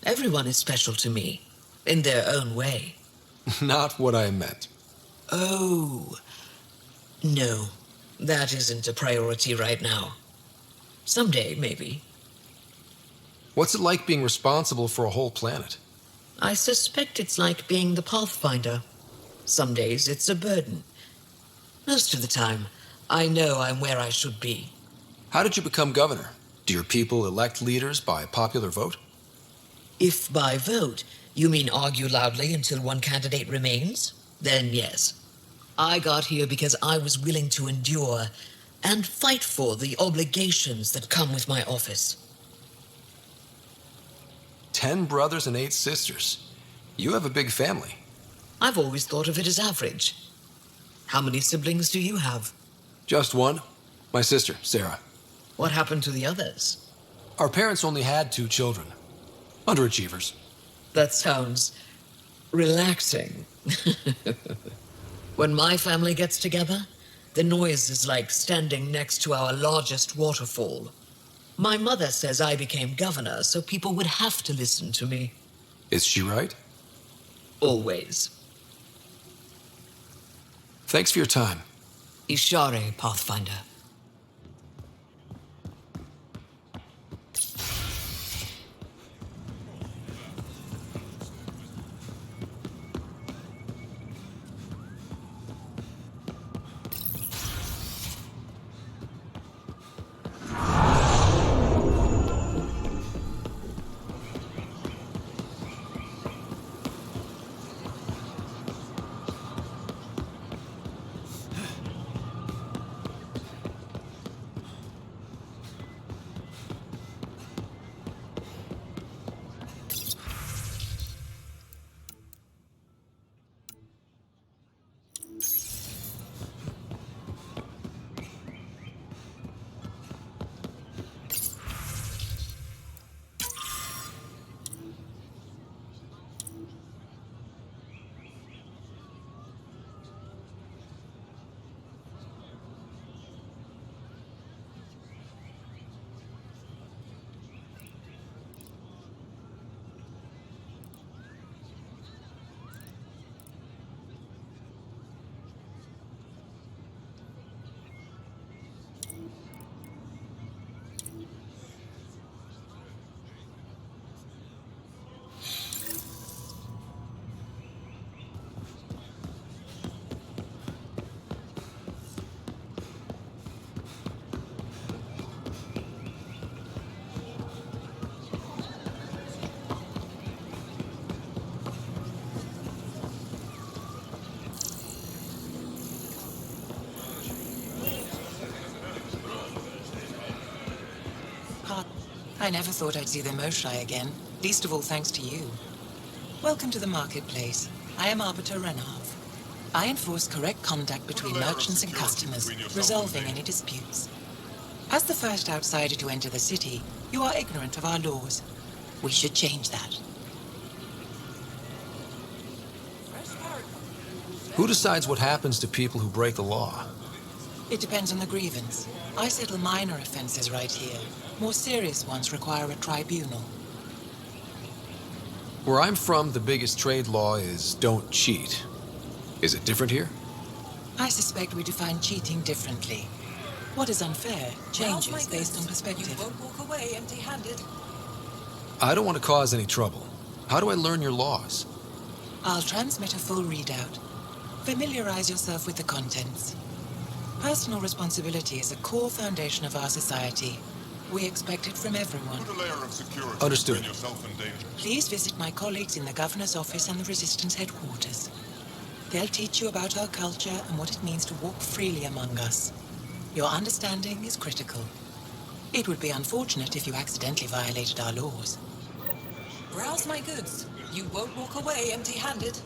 Everyone is special to me, in their own way. Not what I meant. Oh. No, that isn't a priority right now. Someday, maybe. What's it like being responsible for a whole planet? I suspect it's like being the Pathfinder. Some days it's a burden. Most of the time, I know I'm where I should be. How did you become governor? Do your people elect leaders by popular vote? If by vote you mean argue loudly until one candidate remains, then yes. I got here because I was willing to endure and fight for the obligations that come with my office. 10 brothers and 8 sisters. You have a big family. I've always thought of it as average. How many siblings do you have? Just one. My sister, Sarah. What happened to the others? Our parents only had 2 children. Underachievers. That sounds relaxing. When my family gets together, the noise is like standing next to our largest waterfall. My mother says I became governor so people would have to listen to me. Is she right? Always. Thanks for your time. Ishare, Pathfinder. I never thought I'd see the Moshai again, least of all thanks to you. Welcome to the marketplace. I am Arbiter Renav. I enforce correct conduct between merchants and customers, resolving any disputes. As the first outsider to enter the city, you are ignorant of our laws. We should change that. Who decides what happens to people who break the law? It depends on the grievance. I settle minor offenses right here. More serious ones require a tribunal. Where I'm from, the biggest trade law is don't cheat. Is it different here? I suspect we define cheating differently. What is unfair changes based on perspective. You won't walk away empty-handed. I don't want to cause any trouble. How do I learn your laws? I'll transmit a full readout. Familiarize yourself with the contents. Personal responsibility is a core foundation of our society. We expect it from everyone. Put a layer of security Understood. between yourself and danger. Please visit my colleagues in the Governor's office and the Resistance headquarters. They'll teach you about our culture and what it means to walk freely among us. Your understanding is critical. It would be unfortunate if you accidentally violated our laws. Browse my goods. You won't walk away empty-handed.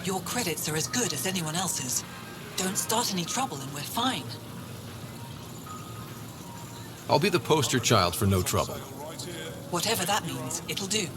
Your credits are as good as anyone else's. Don't start any trouble and we're fine. I'll be the poster child for no trouble. Whatever that means, it'll do.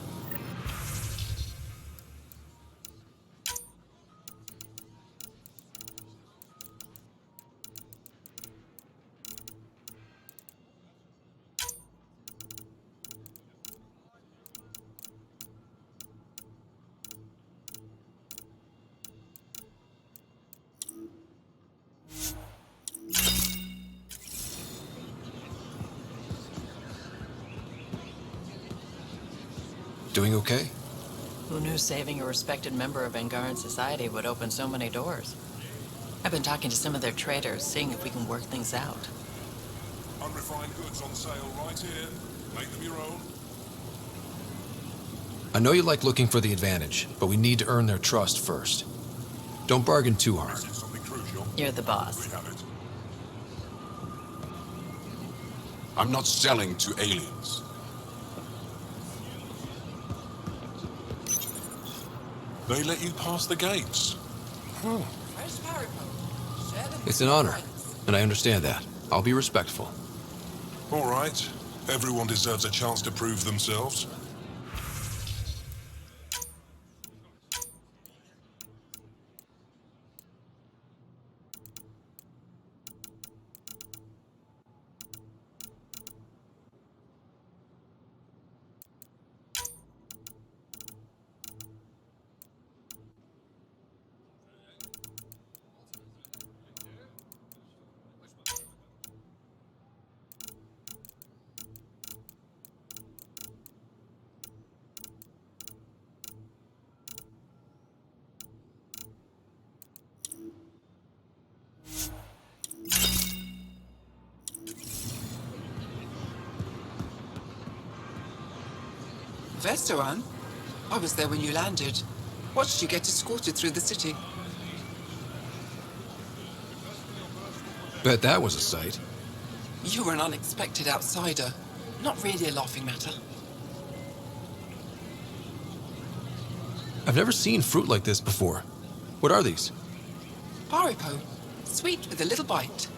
Doing okay? Who knew saving a respected member of Angaran society would open so many doors? I've been talking to some of their traders, seeing if we can work things out. Unrefined goods on sale right here. Make them your own. I know you like looking for the advantage, but we need to earn their trust first. Don't bargain too hard. Something crucial. You're the boss. We have it. I'm not selling to aliens. They let you pass the gates. It's an honor, and I understand that. I'll be respectful. All right. Everyone deserves a chance to prove themselves. Vestoran? I was there when you landed. Watched you get escorted through the city. Bet that was a sight. You were an unexpected outsider. Not really a laughing matter. I've never seen fruit like this before. What are these? Paripo. Sweet with a little bite.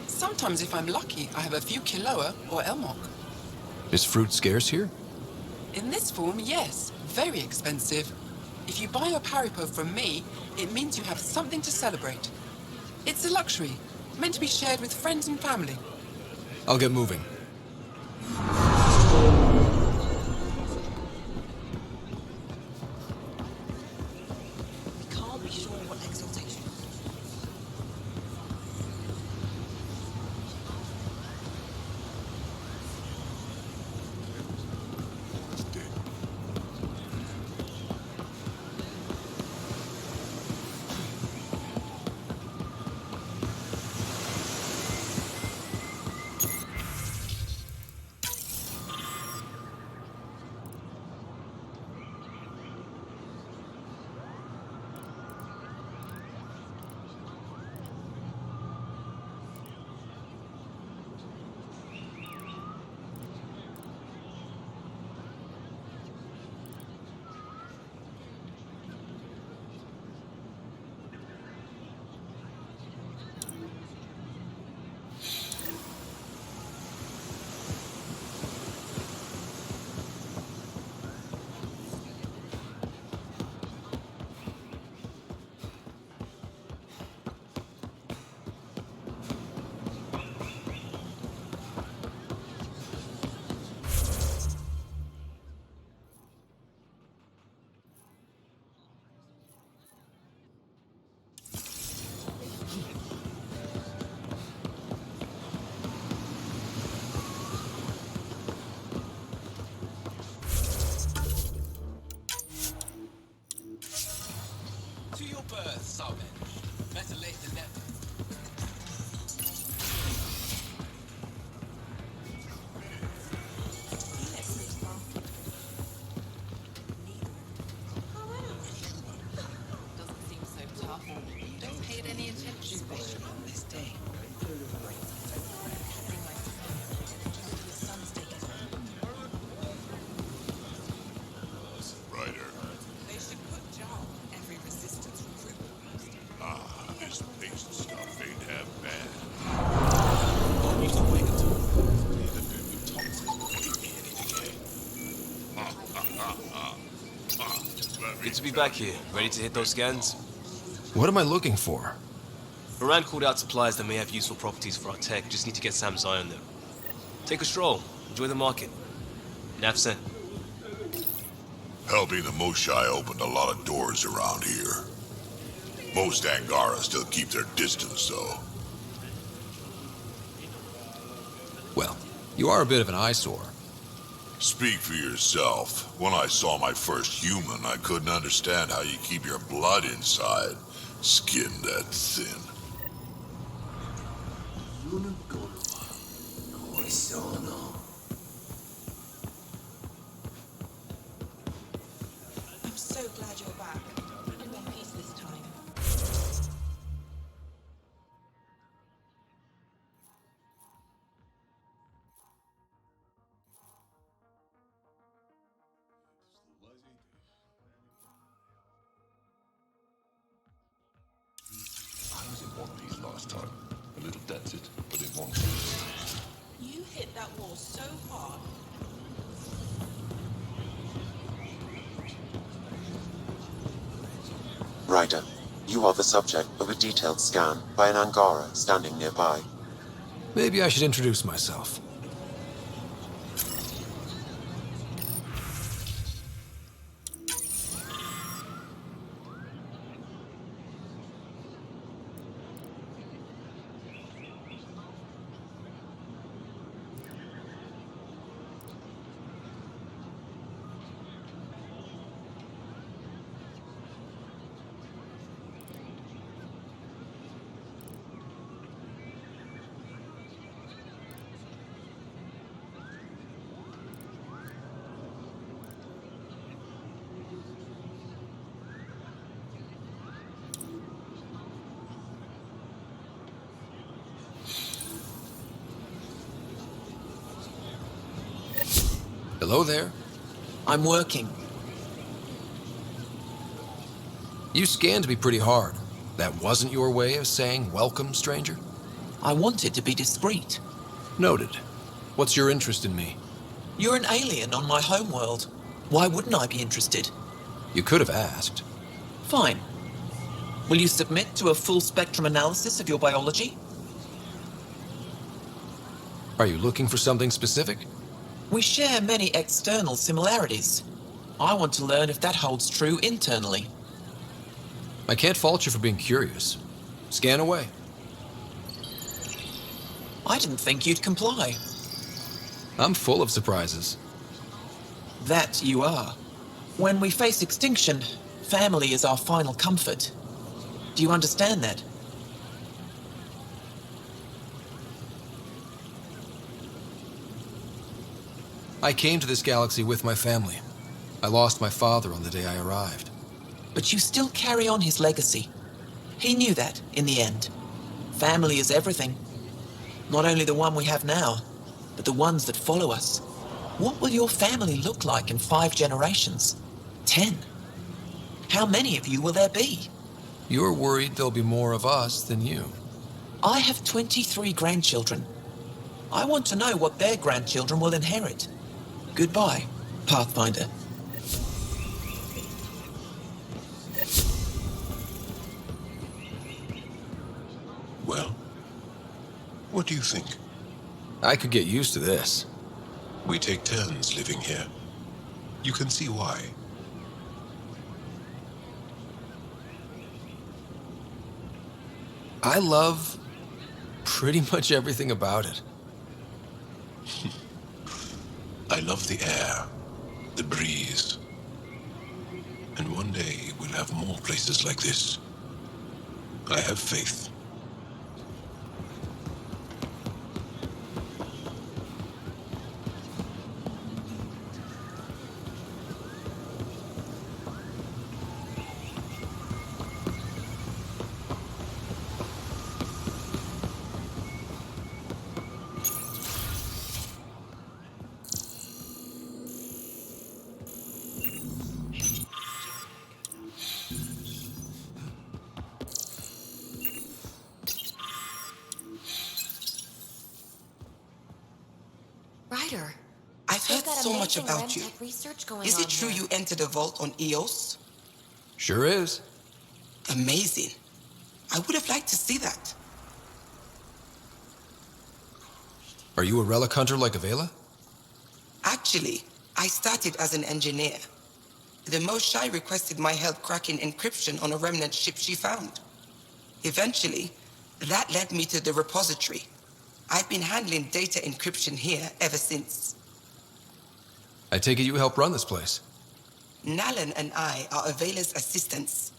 Sometimes if I'm lucky, I have a few kiloa or elmok. Is fruit scarce here? In this form, yes. Very expensive. If you buy a paripo from me, it means you have something to celebrate. It's a luxury, meant to be shared with friends and family. I'll get moving. Can't be sure what exaltation. Good to be back here. Ready to hit those scans? What am I looking for? Moran called out supplies that may have useful properties for our tech. Just need to get Sam's eye on them. Take a stroll. Enjoy the market. Nafsen. Helping the Moshai opened a lot of doors around here. Most Angara still keep their distance, though. Well, you are a bit of an eyesore. Speak for yourself. When I saw my first human, I couldn't understand how you keep your blood inside. Skin that thin. I'm so glad you're back. In one piece this time. I was in one piece last time. A little dented, but in one piece. You hit that wall so hard. Ryder, you are the subject of a detailed scan by an Angara standing nearby. Maybe I should introduce myself. Hello there. I'm working. You scanned me pretty hard. That wasn't your way of saying welcome, stranger? I wanted to be discreet. Noted. What's your interest in me? You're an alien on my homeworld. Why wouldn't I be interested? You could have asked. Fine. Will you submit to a full spectrum analysis of your biology? Are you looking for something specific? We share many external similarities. I want to learn if that holds true internally. I can't fault you for being curious. Scan away. I didn't think you'd comply. I'm full of surprises. That you are. When we face extinction, family is our final comfort. Do you understand that? I came to this galaxy with my family. I lost my father on the day I arrived. But you still carry on his legacy. He knew that, in the end. Family is everything. Not only the one we have now, but the ones that follow us. What will your family look like in 5 generations? 10? How many of you will there be? You're worried there'll be more of us than you. I have 23 grandchildren. I want to know what their grandchildren will inherit. Goodbye, Pathfinder. Well, what do you think? I could get used to this. We take turns living here. You can see why. I love pretty much everything about it. I love the air, the breeze. And one day we'll have more places like this. I have faith. much about you. Is it true you entered a vault on Eos? Sure is. Amazing. I would have liked to see that. Are you a relic hunter like Avela? Actually, I started as an engineer. The Moshai requested my help cracking encryption on a remnant ship she found. Eventually, that led me to the repository. I've been handling data encryption here ever since. I take it you help run this place. Nalan and I are Avela's assistants.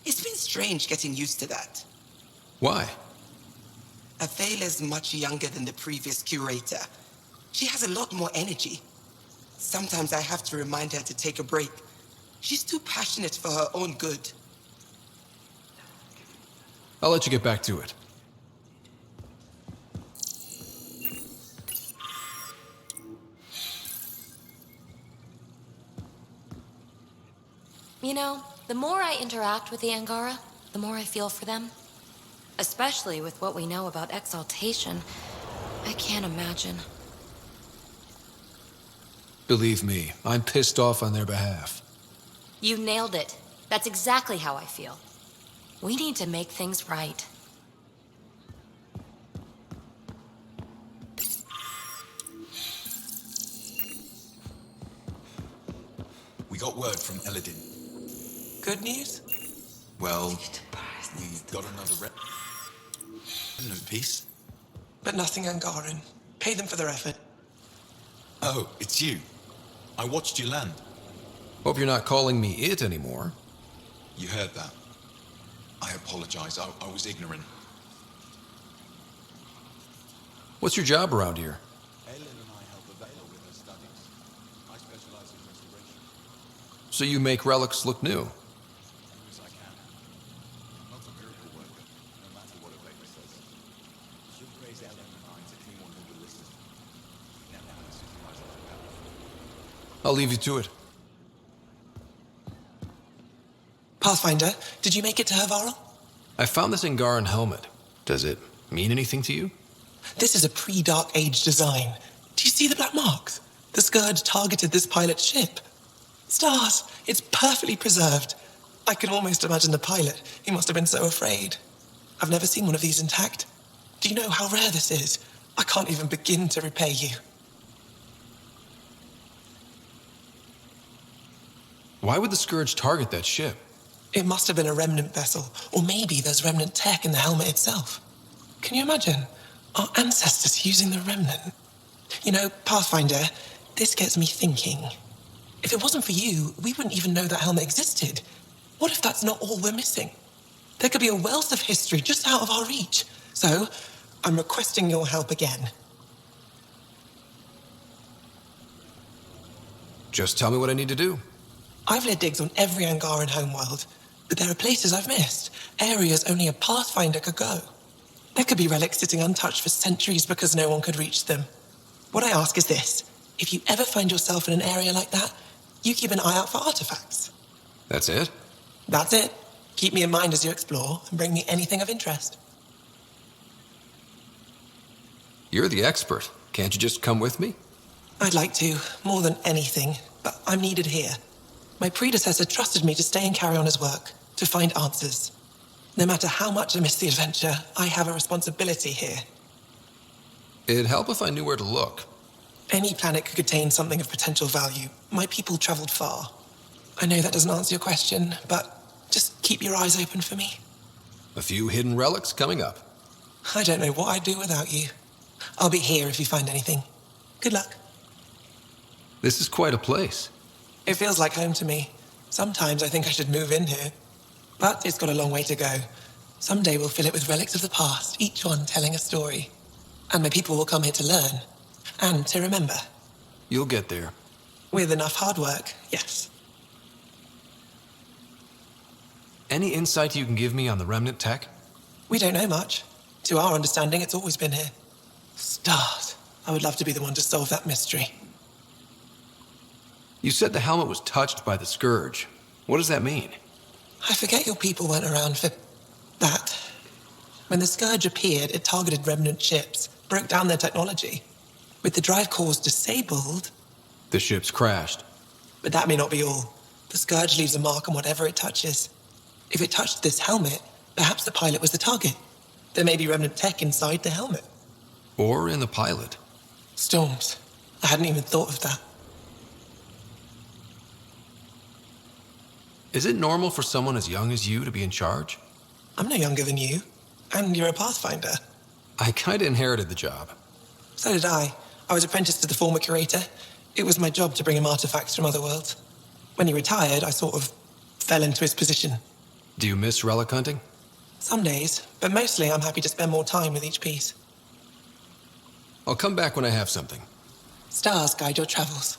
It's been strange getting used to that. Why? Avela's much younger than the previous curator. She has a lot more energy. Sometimes I have to remind her to take a break. She's too passionate for her own good. I'll let you get back to it. You know, the more I interact with the Angara, the more I feel for them. Especially with what we know about exaltation. I can't imagine. Believe me, I'm pissed off on their behalf. You nailed it. That's exactly how I feel. We need to make things right. We got word from Eladin. Good news? Well, we got another remnant piece. But nothing Angaran. Pay them for their effort. Oh, it's you. I watched you land. Hope you're not calling me it anymore. You heard that. I apologize. I was ignorant. What's your job around here? So you make relics look new? I'll leave you to it. Pathfinder, did you make it to Havarl? I found this Angaran helmet. Does it mean anything to you? This is a pre-Dark Age design. Do you see the black marks? The Scourge targeted this pilot's ship. Stars, it's perfectly preserved. I can almost imagine the pilot. He must have been so afraid. I've never seen one of these intact. Do you know how rare this is? I can't even begin to repay you. Why would the Scourge target that ship? It must have been a remnant vessel, or maybe there's remnant tech in the helmet itself. Can you imagine? Our ancestors using the remnant. You know, Pathfinder, this gets me thinking. If it wasn't for you, we wouldn't even know that helmet existed. What if that's not all we're missing? There could be a wealth of history just out of our reach. So, I'm requesting your help again. Just tell me what I need to do. I've led digs on every Angaran homeworld, but there are places I've missed, areas only a Pathfinder could go. There could be relics sitting untouched for centuries because no one could reach them. What I ask is this: if you ever find yourself in an area like that, you keep an eye out for artifacts. That's it? That's it. Keep me in mind as you explore and bring me anything of interest. You're the expert. Can't you just come with me? I'd like to, more than anything, but I'm needed here. My predecessor trusted me to stay and carry on his work, to find answers. No matter how much I miss the adventure, I have a responsibility here. It'd help if I knew where to look. Any planet could contain something of potential value. My people traveled far. I know that doesn't answer your question, but just keep your eyes open for me. A few hidden relics coming up. I don't know what I'd do without you. I'll be here if you find anything. Good luck. This is quite a place. It feels like home to me. Sometimes I think I should move in here. But it's got a long way to go. Someday we'll fill it with relics of the past, each one telling a story. And my people will come here to learn. And to remember. You'll get there. With enough hard work, yes. Any insight you can give me on the remnant tech? We don't know much. To our understanding, it's always been here. Stars. I would love to be the one to solve that mystery. You said the helmet was touched by the Scourge. What does that mean? I forget your people weren't around for that. When the Scourge appeared, it targeted remnant ships, broke down their technology. With the drive cores disabled, The ship's crashed. But that may not be all. The Scourge leaves a mark on whatever it touches. If it touched this helmet, perhaps the pilot was the target. There may be remnant tech inside the helmet. Or in the pilot. Storms. I hadn't even thought of that. Is it normal for someone as young as you to be in charge? I'm no younger than you. And you're a Pathfinder. I kinda inherited the job. So did I. I was apprenticed to the former curator. It was my job to bring him artifacts from other worlds. When he retired, I sort of fell into his position. Do you miss relic hunting? Some days, but mostly I'm happy to spend more time with each piece. I'll come back when I have something. Stars guide your travels.